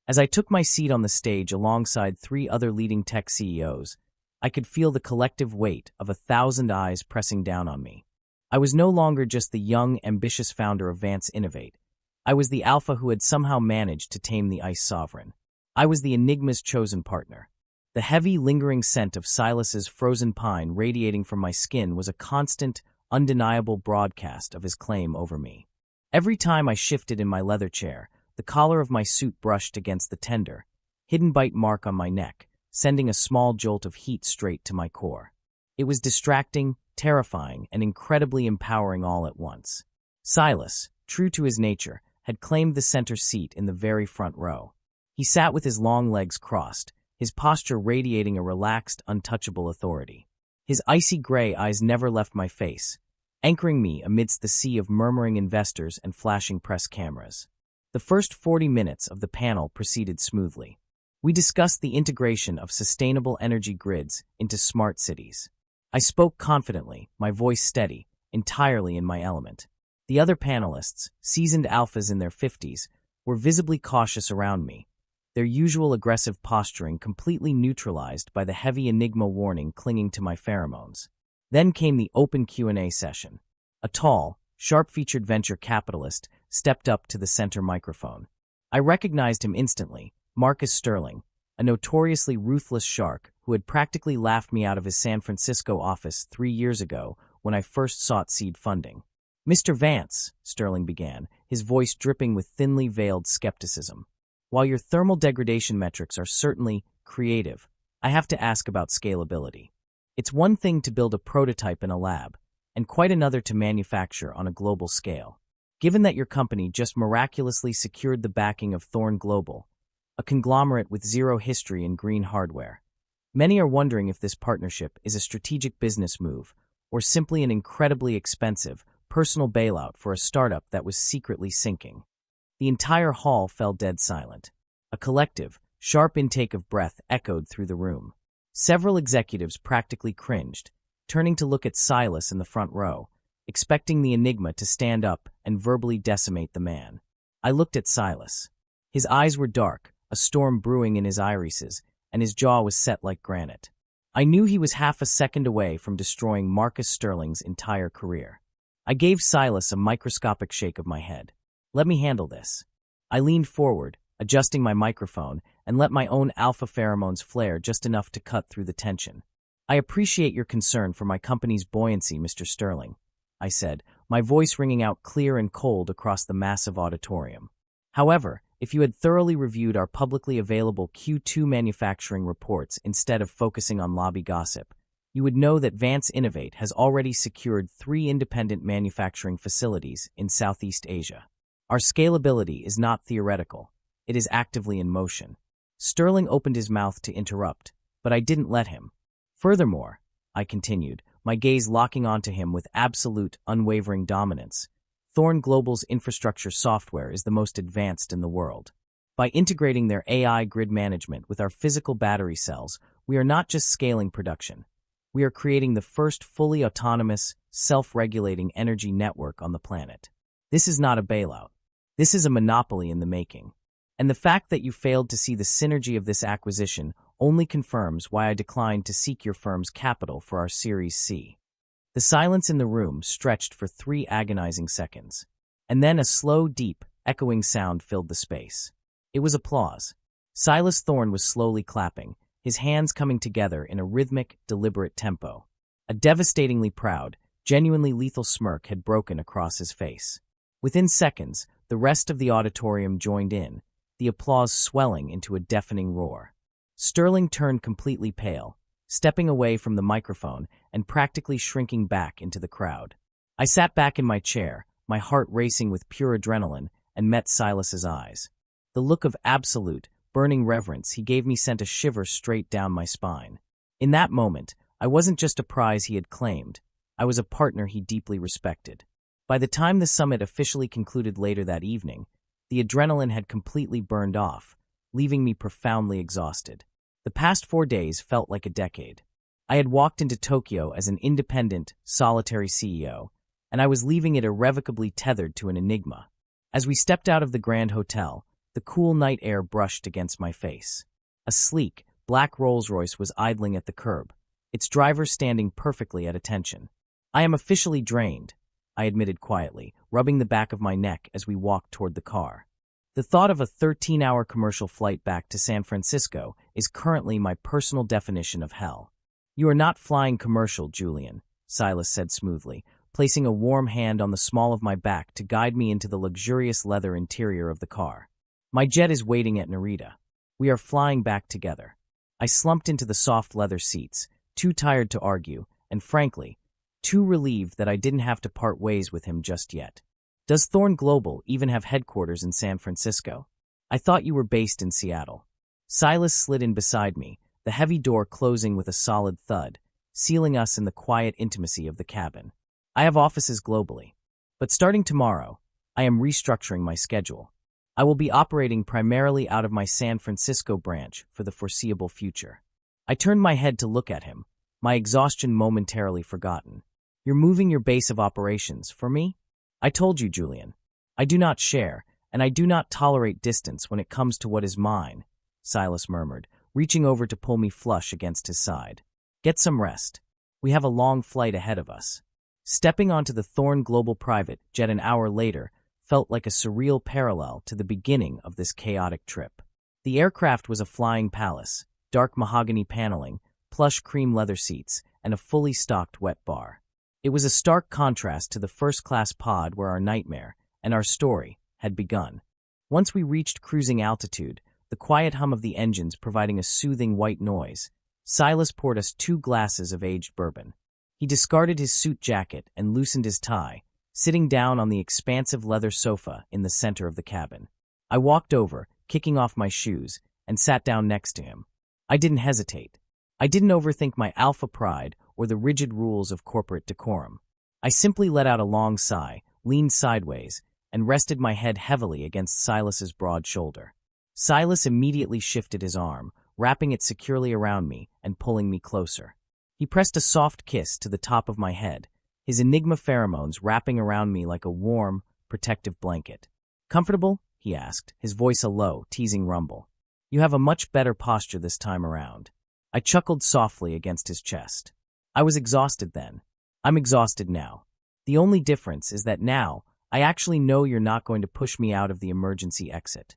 As I took my seat on the stage alongside 3 other leading tech CEOs, I could feel the collective weight of 1,000 eyes pressing down on me. I was no longer just the young, ambitious founder of Vance Innovate. I was the alpha who had somehow managed to tame the ice sovereign. I was the Enigma's chosen partner. The heavy, lingering scent of Silas's frozen pine radiating from my skin was a constant, undeniable broadcast of his claim over me. Every time I shifted in my leather chair, the collar of my suit brushed against the tender, hidden bite mark on my neck, sending a small jolt of heat straight to my core. It was distracting, terrifying, and incredibly empowering all at once. Silas, true to his nature, had claimed the center seat in the very front row. He sat with his long legs crossed, his posture radiating a relaxed, untouchable authority. His icy gray eyes never left my face, anchoring me amidst the sea of murmuring investors and flashing press cameras. The first 40 minutes of the panel proceeded smoothly. We discussed the integration of sustainable energy grids into smart cities. I spoke confidently, my voice steady, entirely in my element. The other panelists, seasoned alphas in their 50s, were visibly cautious around me, their usual aggressive posturing completely neutralized by the heavy enigma warning clinging to my pheromones. Then came the open Q&A session. A tall, sharp-featured venture capitalist stepped up to the center microphone. I recognized him instantly, Marcus Sterling, a notoriously ruthless shark who had practically laughed me out of his San Francisco office 3 years ago when I first sought seed funding. "Mr. Vance," Sterling began, his voice dripping with thinly veiled skepticism. "While your thermal degradation metrics are certainly creative, I have to ask about scalability. It's one thing to build a prototype in a lab, and quite another to manufacture on a global scale. Given that your company just miraculously secured the backing of Thorne Global, a conglomerate with zero history in green hardware, many are wondering if this partnership is a strategic business move or simply an incredibly expensive, personal bailout for a startup that was secretly sinking." The entire hall fell dead silent. A collective, sharp intake of breath echoed through the room. Several executives practically cringed, turning to look at Silas in the front row, expecting the enigma to stand up and verbally decimate the man. I looked at Silas. His eyes were dark, a storm brewing in his irises, and his jaw was set like granite. I knew he was half a second away from destroying Marcus Sterling's entire career. I gave Silas a microscopic shake of my head. Let me handle this. I leaned forward, adjusting my microphone, and let my own alpha pheromones flare just enough to cut through the tension. I appreciate your concern for my company's buoyancy, Mr. Sterling, I said, my voice ringing out clear and cold across the massive auditorium. However, if you had thoroughly reviewed our publicly available Q2 manufacturing reports instead of focusing on lobby gossip, you would know that Vance Innovate has already secured 3 independent manufacturing facilities in Southeast Asia. Our scalability is not theoretical. It is actively in motion. Sterling opened his mouth to interrupt, but I didn't let him. Furthermore, I continued, my gaze locking onto him with absolute, unwavering dominance, Thorn Global's infrastructure software is the most advanced in the world. By integrating their AI grid management with our physical battery cells, we are not just scaling production. We are creating the first fully autonomous, self-regulating energy network on the planet. This is not a bailout. This is a monopoly in the making. And the fact that you failed to see the synergy of this acquisition only confirms why I declined to seek your firm's capital for our Series C. The silence in the room stretched for 3 agonizing seconds. And then a slow, deep, echoing sound filled the space. It was applause. Silas Thorne was slowly clapping, his hands coming together in a rhythmic, deliberate tempo. A devastatingly proud, genuinely lethal smirk had broken across his face. Within seconds, the rest of the auditorium joined in, the applause swelling into a deafening roar. Sterling turned completely pale, stepping away from the microphone and practically shrinking back into the crowd. I sat back in my chair, my heart racing with pure adrenaline, and met Silas's eyes. The look of absolute, burning reverence he gave me sent a shiver straight down my spine. In that moment, I wasn't just a prize he had claimed, I was a partner he deeply respected. By the time the summit officially concluded later that evening, the adrenaline had completely burned off, leaving me profoundly exhausted. The past 4 days felt like a decade. I had walked into Tokyo as an independent, solitary CEO, and I was leaving it irrevocably tethered to an enigma. As we stepped out of the Grand Hotel, the cool night air brushed against my face. A sleek, black Rolls-Royce was idling at the curb, its driver standing perfectly at attention. I am officially drained, I admitted quietly, rubbing the back of my neck as we walked toward the car. The thought of a 13-hour commercial flight back to San Francisco is currently my personal definition of hell. You are not flying commercial, Julian, Silas said smoothly, placing a warm hand on the small of my back to guide me into the luxurious leather interior of the car. My jet is waiting at Narita. We are flying back together. I slumped into the soft leather seats, too tired to argue, and frankly, too relieved that I didn't have to part ways with him just yet. Does Thorn Global even have headquarters in San Francisco? I thought you were based in Seattle. Silas slid in beside me, the heavy door closing with a solid thud, sealing us in the quiet intimacy of the cabin. I have offices globally. But starting tomorrow, I am restructuring my schedule. I will be operating primarily out of my San Francisco branch for the foreseeable future. I turned my head to look at him, my exhaustion momentarily forgotten. You're moving your base of operations for me? I told you, Julian. I do not share, and I do not tolerate distance when it comes to what is mine, Silas murmured, reaching over to pull me flush against his side. Get some rest. We have a long flight ahead of us. Stepping onto the Thorn Global Private jet an hour later felt like a surreal parallel to the beginning of this chaotic trip. The aircraft was a flying palace, dark mahogany paneling, plush cream leather seats, and a fully stocked wet bar. It was a stark contrast to the first-class pod where our nightmare, and our story, had begun. Once we reached cruising altitude, the quiet hum of the engines providing a soothing white noise, Silas poured us 2 glasses of aged bourbon. He discarded his suit jacket and loosened his tie, sitting down on the expansive leather sofa in the center of the cabin. I walked over, kicking off my shoes, and sat down next to him. I didn't hesitate. I didn't overthink my alpha pride or the rigid rules of corporate decorum. I simply let out a long sigh, leaned sideways, and rested my head heavily against Silas's broad shoulder. Silas immediately shifted his arm, wrapping it securely around me and pulling me closer. He pressed a soft kiss to the top of my head, his enigma pheromones wrapping around me like a warm, protective blanket. Comfortable? He asked, his voice a low, teasing rumble. You have a much better posture this time around. I chuckled softly against his chest. I was exhausted then. I'm exhausted now. The only difference is that now, I actually know you're not going to push me out of the emergency exit.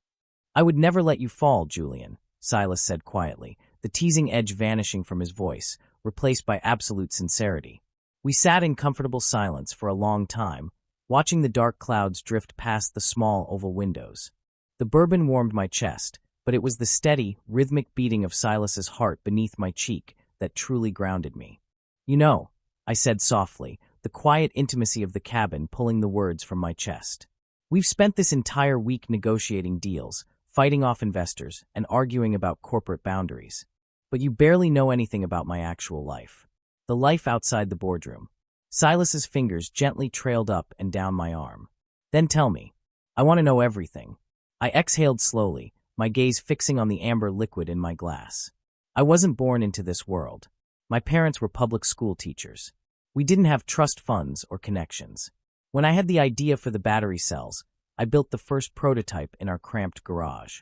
I would never let you fall, Julian, Silas said quietly, the teasing edge vanishing from his voice, replaced by absolute sincerity. We sat in comfortable silence for a long time, watching the dark clouds drift past the small oval windows. The bourbon warmed my chest, but it was the steady, rhythmic beating of Silas's heart beneath my cheek that truly grounded me. You know, I said softly, the quiet intimacy of the cabin pulling the words from my chest. We've spent this entire week negotiating deals, fighting off investors, and arguing about corporate boundaries. But you barely know anything about my actual life. The life outside the boardroom. Silas's fingers gently trailed up and down my arm. Then tell me. I want to know everything. I exhaled slowly, my gaze fixing on the amber liquid in my glass. I wasn't born into this world. My parents were public school teachers. We didn't have trust funds or connections. When I had the idea for the battery cells, I built the first prototype in our cramped garage.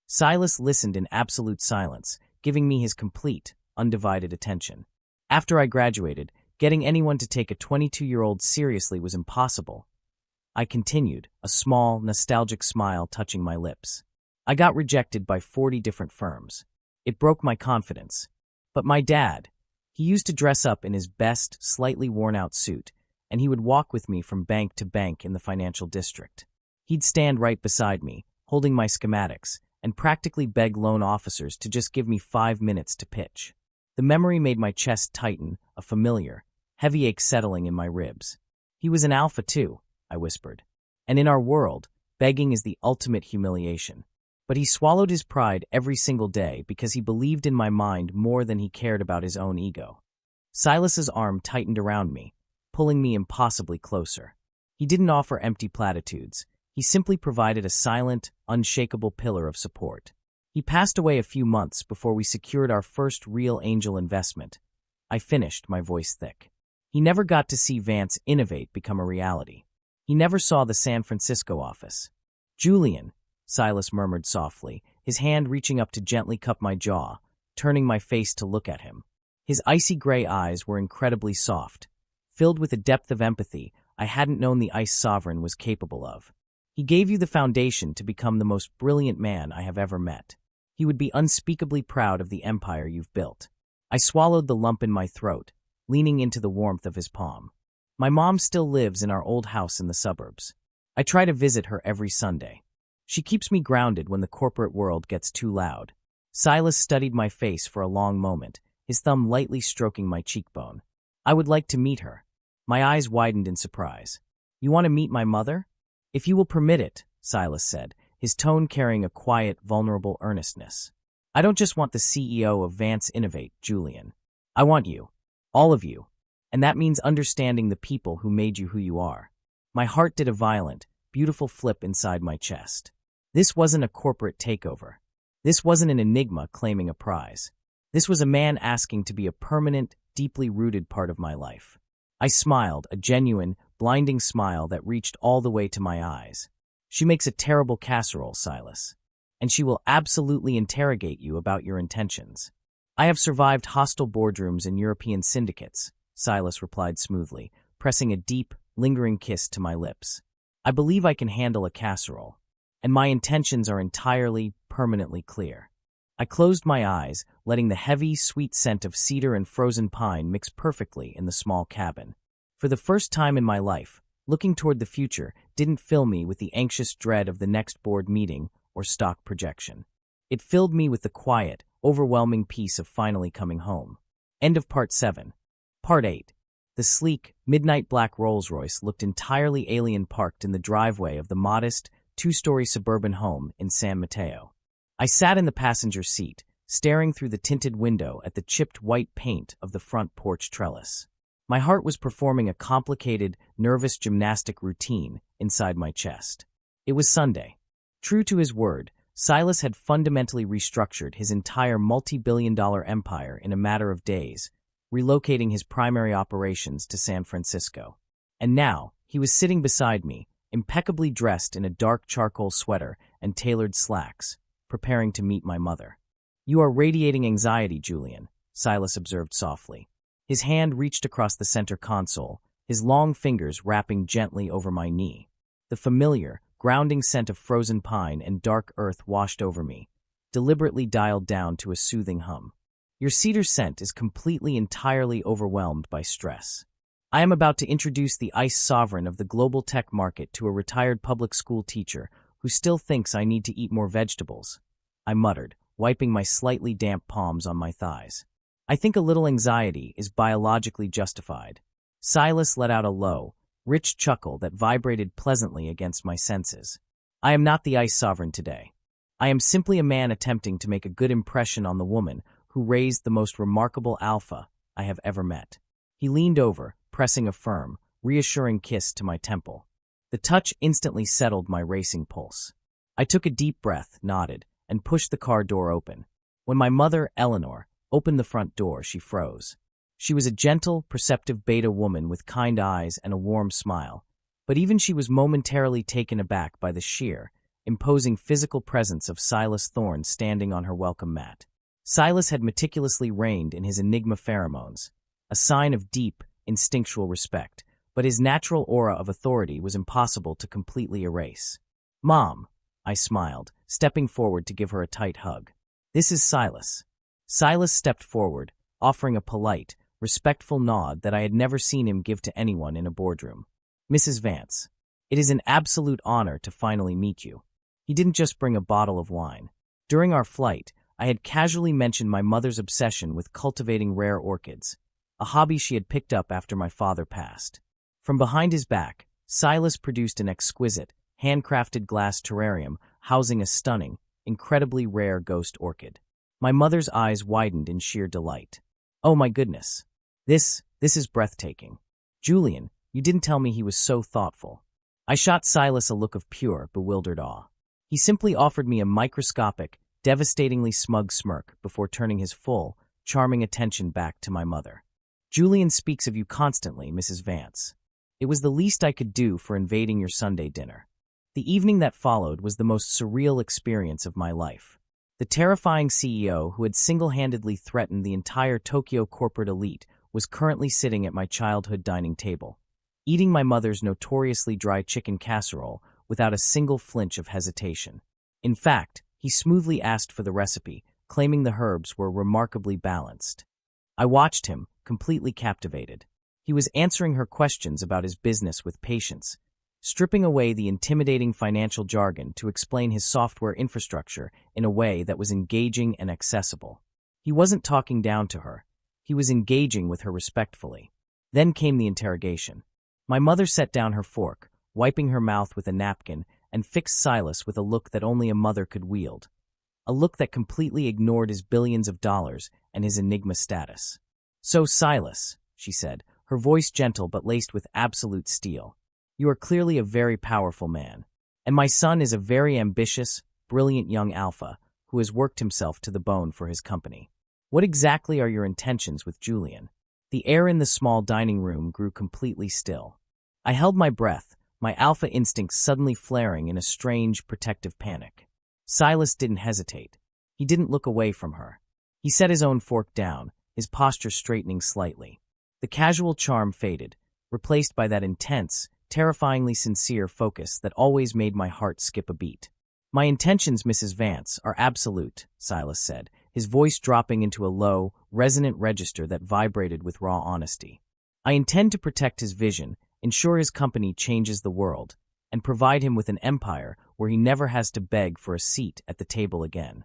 Silas listened in absolute silence, giving me his complete, undivided attention. After I graduated, getting anyone to take a 22-year-old seriously was impossible. I continued, a small, nostalgic smile touching my lips. I got rejected by 40 different firms. It broke my confidence. But my dad, he used to dress up in his best, slightly worn-out suit, and he would walk with me from bank to bank in the financial district. He'd stand right beside me, holding my schematics, and practically beg loan officers to just give me 5 minutes to pitch. The memory made my chest tighten, a familiar, heavy ache settling in my ribs. He was an alpha too, I whispered. And in our world, begging is the ultimate humiliation. But he swallowed his pride every single day because he believed in my mind more than he cared about his own ego. Silas's arm tightened around me, pulling me impossibly closer. He didn't offer empty platitudes. He simply provided a silent, unshakable pillar of support. He passed away a few months before we secured our first real angel investment. I finished, my voice thick. He never got to see Vance Innovate become a reality. He never saw the San Francisco office. Julian, Silas murmured softly, his hand reaching up to gently cup my jaw, turning my face to look at him. His icy gray eyes were incredibly soft, filled with a depth of empathy I hadn't known the Ice Sovereign was capable of. He gave you the foundation to become the most brilliant man I have ever met. He would be unspeakably proud of the empire you've built. I swallowed the lump in my throat, leaning into the warmth of his palm. My mom still lives in our old house in the suburbs. I try to visit her every Sunday. She keeps me grounded when the corporate world gets too loud. Silas studied my face for a long moment, his thumb lightly stroking my cheekbone. I would like to meet her. My eyes widened in surprise. You want to meet my mother? If you will permit it, Silas said, his tone carrying a quiet, vulnerable earnestness. I don't just want the CEO of Vance Innovate, Julian. I want you. All of you. And that means understanding the people who made you who you are. My heart did a violent, beautiful flip inside my chest. This wasn't a corporate takeover. This wasn't an enigma claiming a prize. This was a man asking to be a permanent, deeply rooted part of my life. I smiled, a genuine, blinding smile that reached all the way to my eyes. She makes a terrible casserole, Silas. And she will absolutely interrogate you about your intentions. I have survived hostile boardrooms and European syndicates, Silas replied smoothly, pressing a deep, lingering kiss to my lips. I believe I can handle a casserole. And my intentions are entirely, permanently clear. I closed my eyes, letting the heavy, sweet scent of cedar and frozen pine mix perfectly in the small cabin. For the first time in my life, looking toward the future didn't fill me with the anxious dread of the next board meeting or stock projection. It filled me with the quiet, overwhelming peace of finally coming home. End of Part 7. Part 8. The sleek, midnight black Rolls-Royce looked entirely alien parked in the driveway of the modest, two-story suburban home in San Mateo. I sat in the passenger seat, staring through the tinted window at the chipped white paint of the front porch trellis. My heart was performing a complicated, nervous gymnastic routine inside my chest. It was Sunday. True to his word, Silas had fundamentally restructured his entire multi-billion-dollar empire in a matter of days, relocating his primary operations to San Francisco. And now, he was sitting beside me, impeccably dressed in a dark charcoal sweater and tailored slacks, preparing to meet my mother. You are radiating anxiety, Julian, Silas observed softly. His hand reached across the center console, his long fingers wrapping gently over my knee. The familiar, grounding scent of frozen pine and dark earth washed over me, deliberately dialed down to a soothing hum. Your cedar scent is entirely overwhelmed by stress. I am about to introduce the ice sovereign of the global tech market to a retired public school teacher who still thinks I need to eat more vegetables, I muttered, wiping my slightly damp palms on my thighs. I think a little anxiety is biologically justified. Silas let out a low, rich chuckle that vibrated pleasantly against my senses. I am not the ice sovereign today. I am simply a man attempting to make a good impression on the woman who raised the most remarkable alpha I have ever met. He leaned over, pressing a firm, reassuring kiss to my temple. The touch instantly settled my racing pulse. I took a deep breath, nodded, and pushed the car door open. When my mother, Eleanor, opened the front door, she froze. She was a gentle, perceptive beta woman with kind eyes and a warm smile, but even she was momentarily taken aback by the sheer, imposing physical presence of Silas Thorne standing on her welcome mat. Silas had meticulously reined in his enigma pheromones, a sign of deep, instinctual respect, but his natural aura of authority was impossible to completely erase. "Mom," I smiled, stepping forward to give her a tight hug. "This is Silas." Silas stepped forward, offering a polite, respectful nod that I had never seen him give to anyone in a boardroom. "Mrs. Vance, it is an absolute honor to finally meet you." He didn't just bring a bottle of wine. During our flight, I had casually mentioned my mother's obsession with cultivating rare orchids, a hobby she had picked up after my father passed. From behind his back, Silas produced an exquisite, handcrafted glass terrarium housing a stunning, incredibly rare ghost orchid. My mother's eyes widened in sheer delight. "Oh my goodness. This is breathtaking. Julian, you didn't tell me he was so thoughtful." I shot Silas a look of pure, bewildered awe. He simply offered me a microscopic, devastatingly smug smirk before turning his full, charming attention back to my mother. "Julian speaks of you constantly, Mrs. Vance. It was the least I could do for invading your Sunday dinner." The evening that followed was the most surreal experience of my life. The terrifying CEO who had single-handedly threatened the entire Tokyo corporate elite was currently sitting at my childhood dining table, eating my mother's notoriously dry chicken casserole without a single flinch of hesitation. In fact, he smoothly asked for the recipe, claiming the herbs were remarkably balanced. I watched him, completely captivated. He was answering her questions about his business with patience, stripping away the intimidating financial jargon to explain his software infrastructure in a way that was engaging and accessible. He wasn't talking down to her. He was engaging with her respectfully. Then came the interrogation. My mother set down her fork, wiping her mouth with a napkin, and fixed Silas with a look that only a mother could wield. A look that completely ignored his billions of dollars and his enigma status. "So, Silas," she said, her voice gentle but laced with absolute steel, "you are clearly a very powerful man. And my son is a very ambitious, brilliant young alpha who has worked himself to the bone for his company. What exactly are your intentions with Julian?" The air in the small dining room grew completely still. I held my breath, my alpha instincts suddenly flaring in a strange, protective panic. Silas didn't hesitate. He didn't look away from her. He set his own fork down, his posture straightening slightly. The casual charm faded, replaced by that intense, terrifyingly sincere focus that always made my heart skip a beat. "My intentions, Mrs. Vance, are absolute," Silas said, his voice dropping into a low, resonant register that vibrated with raw honesty. "I intend to protect his vision, ensure his company changes the world, and provide him with an empire where he never has to beg for a seat at the table again."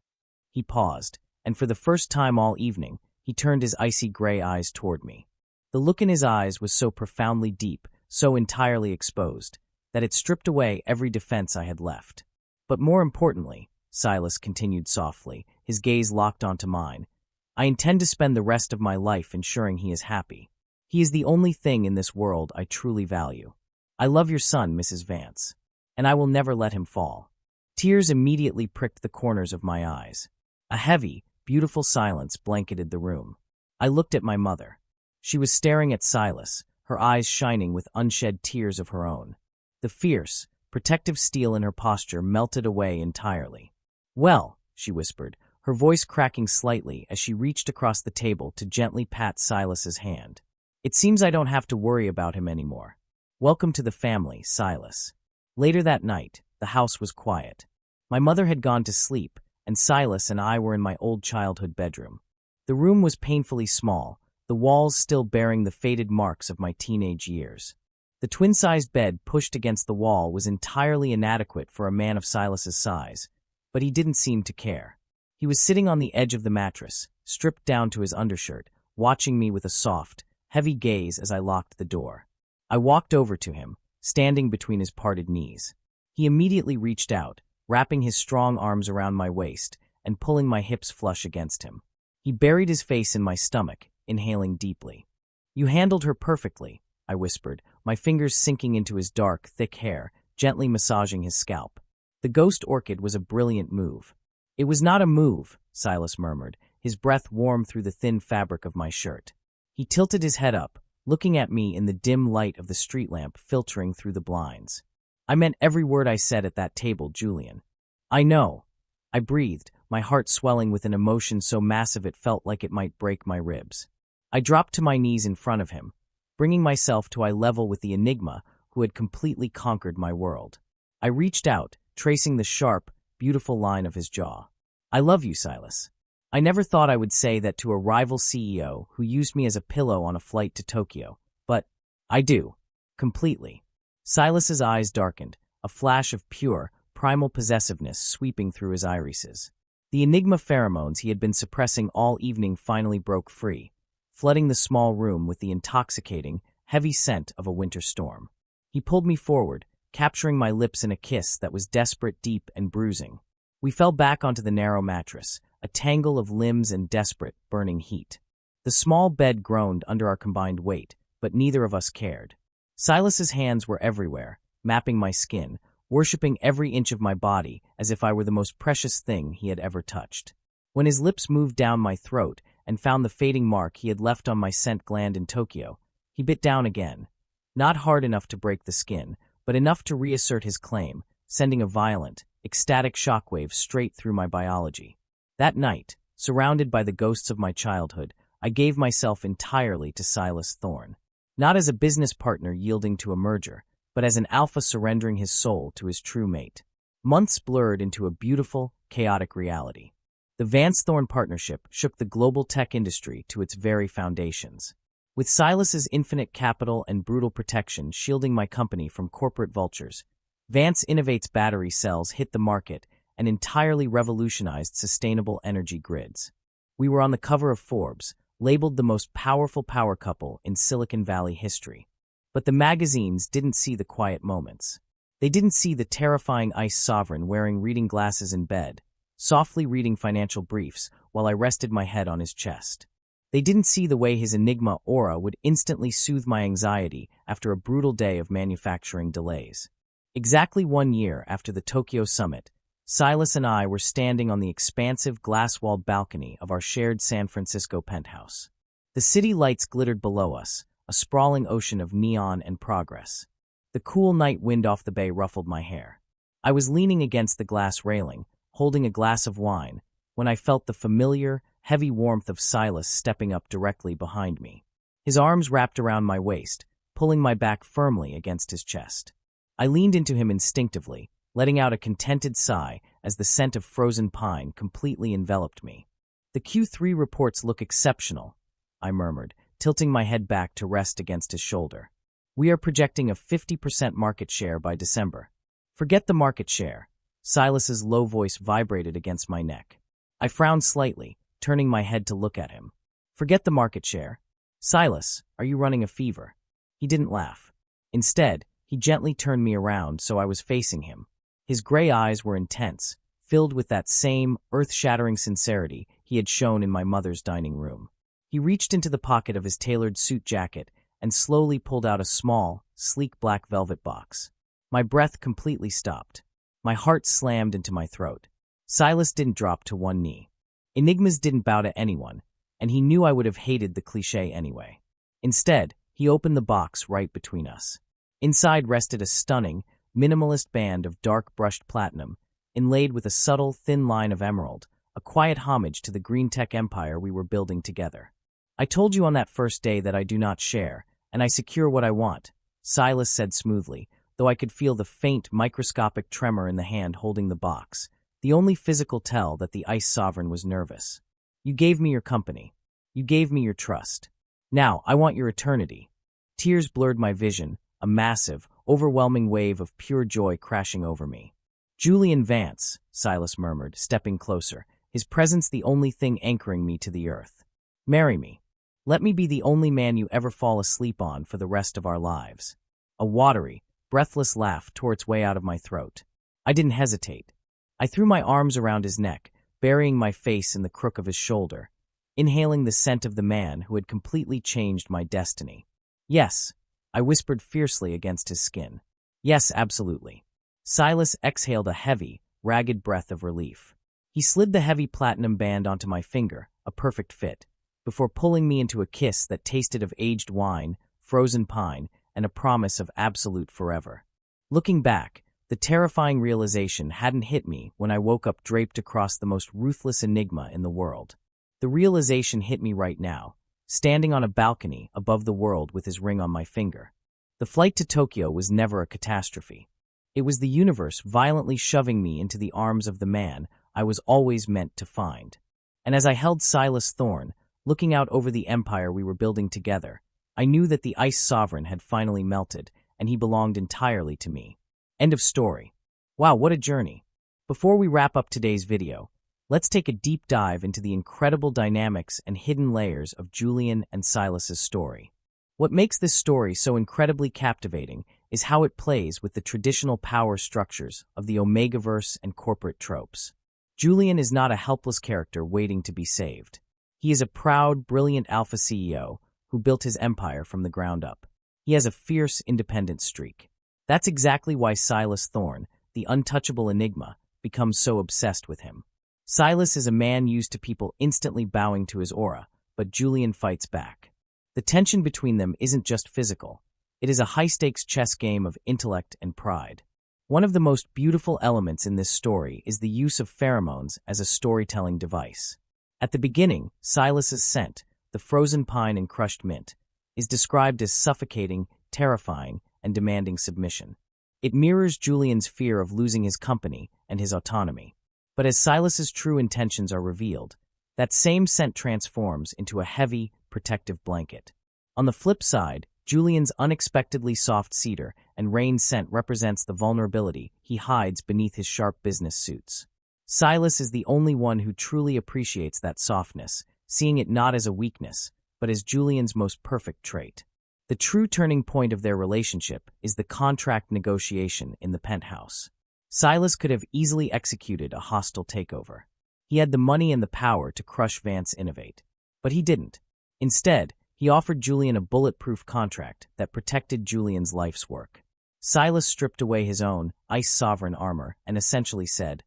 He paused, and for the first time all evening, he turned his icy gray eyes toward me. The look in his eyes was so profoundly deep, so entirely exposed, that it stripped away every defense I had left. "But more importantly," Silas continued softly, his gaze locked onto mine, "I intend to spend the rest of my life ensuring he is happy. He is the only thing in this world I truly value. I love your son, Mrs. Vance, and I will never let him fall." Tears immediately pricked the corners of my eyes. A heavy, beautiful silence blanketed the room. I looked at my mother. She was staring at Silas, her eyes shining with unshed tears of her own. The fierce, protective steel in her posture melted away entirely. "Well," she whispered, her voice cracking slightly as she reached across the table to gently pat Silas's hand. "It seems I don't have to worry about him anymore. Welcome to the family, Silas." Later that night, the house was quiet. My mother had gone to sleep, and Silas and I were in my old childhood bedroom. The room was painfully small, the walls still bearing the faded marks of my teenage years. The twin-sized bed pushed against the wall was entirely inadequate for a man of Silas's size, but he didn't seem to care. He was sitting on the edge of the mattress, stripped down to his undershirt, watching me with a soft, heavy gaze as I locked the door. I walked over to him, standing between his parted knees. He immediately reached out, wrapping his strong arms around my waist and pulling my hips flush against him. He buried his face in my stomach, inhaling deeply. "You handled her perfectly," I whispered, my fingers sinking into his dark, thick hair, gently massaging his scalp. "The ghost orchid was a brilliant move." "It was not a move," Silas murmured, his breath warm through the thin fabric of my shirt. He tilted his head up, looking at me in the dim light of the street lamp filtering through the blinds. "I meant every word I said at that table, Julian." "I know." I breathed, my heart swelling with an emotion so massive it felt like it might break my ribs. I dropped to my knees in front of him, bringing myself to eye level with the enigma who had completely conquered my world. I reached out, tracing the sharp, beautiful line of his jaw. "I love you, Silas." I never thought I would say that to a rival CEO who used me as a pillow on a flight to Tokyo, but I do. Completely. Silas's eyes darkened, a flash of pure, primal possessiveness sweeping through his irises. The enigma pheromones he had been suppressing all evening finally broke free, flooding the small room with the intoxicating, heavy scent of a winter storm. He pulled me forward, capturing my lips in a kiss that was desperate, deep, and bruising. We fell back onto the narrow mattress, a tangle of limbs and desperate, burning heat. The small bed groaned under our combined weight, but neither of us cared. Silas's hands were everywhere, mapping my skin, worshipping every inch of my body as if I were the most precious thing he had ever touched. When his lips moved down my throat and found the fading mark he had left on my scent gland in Tokyo, he bit down again. Not hard enough to break the skin, but enough to reassert his claim, sending a violent, ecstatic shockwave straight through my biology. That night, surrounded by the ghosts of my childhood, I gave myself entirely to Silas Thorne. Not as a business partner yielding to a merger, but as an alpha surrendering his soul to his true mate. Months blurred into a beautiful, chaotic reality. The Vance-Thorne partnership shook the global tech industry to its very foundations. With Silas's infinite capital and brutal protection shielding my company from corporate vultures, Vance Innovate's battery cells hit the market and entirely revolutionized sustainable energy grids. We were on the cover of Forbes, labeled the most powerful power couple in Silicon Valley history. But the magazines didn't see the quiet moments. They didn't see the terrifying ice sovereign wearing reading glasses in bed, softly reading financial briefs while I rested my head on his chest. They didn't see the way his enigma aura would instantly soothe my anxiety after a brutal day of manufacturing delays. Exactly 1 year after the Tokyo summit, Silas and I were standing on the expansive glass-walled balcony of our shared San Francisco penthouse. The city lights glittered below us, a sprawling ocean of neon and progress. The cool night wind off the bay ruffled my hair. I was leaning against the glass railing, holding a glass of wine, when I felt the familiar, heavy warmth of Silas stepping up directly behind me. His arms wrapped around my waist, pulling my back firmly against his chest. I leaned into him instinctively, letting out a contented sigh as the scent of frozen pine completely enveloped me. "The Q3 reports look exceptional," I murmured, tilting my head back to rest against his shoulder. "We are projecting a 50% market share by December." "Forget the market share." Silas's low voice vibrated against my neck. I frowned slightly, turning my head to look at him. "Forget the market share. Silas, are you running a fever?" He didn't laugh. Instead, he gently turned me around so I was facing him. His gray eyes were intense, filled with that same earth-shattering sincerity he had shown in my mother's dining room. He reached into the pocket of his tailored suit jacket and slowly pulled out a small, sleek black velvet box. My breath completely stopped. My heart slammed into my throat. Silas didn't drop to one knee. Enigmas didn't bow to anyone, and he knew I would have hated the cliché anyway. Instead, he opened the box right between us. Inside rested a stunning, minimalist band of dark brushed platinum, inlaid with a subtle, thin line of emerald, a quiet homage to the green tech empire we were building together. I told you on that first day that I do not share, and I secure what I want, Silas said smoothly, though I could feel the faint, microscopic tremor in the hand holding the box, the only physical tell that the Ice Sovereign was nervous. You gave me your company. You gave me your trust. Now, I want your eternity. Tears blurred my vision, a massive, overwhelming wave of pure joy crashing over me. Julian Vance, Silas murmured, stepping closer, his presence the only thing anchoring me to the earth. Marry me. Let me be the only man you ever fall asleep on for the rest of our lives. A watery, breathless laugh tore its way out of my throat. I didn't hesitate. I threw my arms around his neck, burying my face in the crook of his shoulder, inhaling the scent of the man who had completely changed my destiny. Yes, I whispered fiercely against his skin. Yes, absolutely. Silas exhaled a heavy, ragged breath of relief. He slid the heavy platinum band onto my finger, a perfect fit, before pulling me into a kiss that tasted of aged wine, frozen pine, and a promise of absolute forever. Looking back, the terrifying realization hadn't hit me when I woke up draped across the most ruthless enigma in the world. The realization hit me right now, standing on a balcony above the world with his ring on my finger. The flight to Tokyo was never a catastrophe. It was the universe violently shoving me into the arms of the man I was always meant to find. And as I held Silas Thorne, looking out over the empire we were building together, I knew that the Ice Sovereign had finally melted, and he belonged entirely to me. End of story. Wow, what a journey. Before we wrap up today's video, let's take a deep dive into the incredible dynamics and hidden layers of Julian and Silas's story. What makes this story so incredibly captivating is how it plays with the traditional power structures of the Omegaverse and corporate tropes. Julian is not a helpless character waiting to be saved. He is a proud, brilliant alpha CEO who built his empire from the ground up. He has a fierce, independent streak. That's exactly why Silas Thorne, the untouchable enigma, becomes so obsessed with him. Silas is a man used to people instantly bowing to his aura, but Julian fights back. The tension between them isn't just physical. It is a high-stakes chess game of intellect and pride. One of the most beautiful elements in this story is the use of pheromones as a storytelling device. At the beginning, Silas's scent, the frozen pine and crushed mint, is described as suffocating, terrifying, and demanding submission. It mirrors Julian's fear of losing his company and his autonomy. But as Silas's true intentions are revealed, that same scent transforms into a heavy, protective blanket. On the flip side, Julian's unexpectedly soft cedar and rain scent represents the vulnerability he hides beneath his sharp business suits. Silas is the only one who truly appreciates that softness, seeing it not as a weakness, but as Julian's most perfect trait. The true turning point of their relationship is the contract negotiation in the penthouse. Silas could have easily executed a hostile takeover. He had the money and the power to crush Vance Innovate. But he didn't. Instead, he offered Julian a bulletproof contract that protected Julian's life's work. Silas stripped away his own Ice Sovereign armor and essentially said,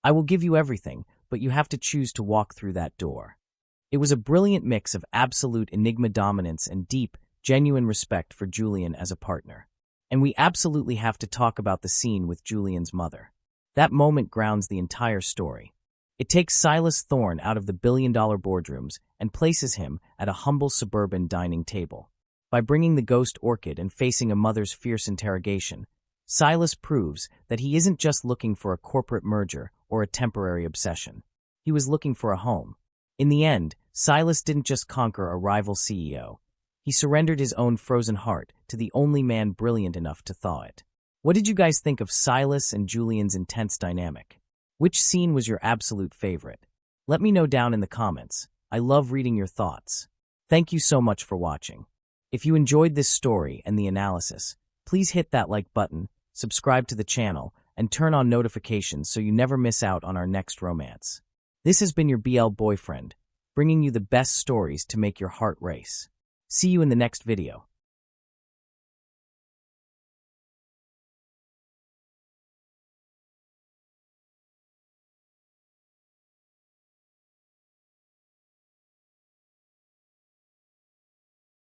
"I will give you everything, but you have to choose to walk through that door." It was a brilliant mix of absolute enigma dominance and deep, genuine respect for Julian as a partner. And we absolutely have to talk about the scene with Julian's mother. That moment grounds the entire story. It takes Silas Thorne out of the billion-dollar boardrooms and places him at a humble suburban dining table. By bringing the ghost orchid and facing a mother's fierce interrogation, Silas proves that he isn't just looking for a corporate merger or a temporary obsession. He was looking for a home. In the end, Silas didn't just conquer a rival CEO. He surrendered his own frozen heart to the only man brilliant enough to thaw it. What did you guys think of Silas and Julian's intense dynamic? Which scene was your absolute favorite? Let me know down in the comments. I love reading your thoughts. Thank you so much for watching. If you enjoyed this story and the analysis, please hit that like button, subscribe to the channel, and turn on notifications so you never miss out on our next romance. This has been your BL boyfriend, bringing you the best stories to make your heart race. See you in the next video.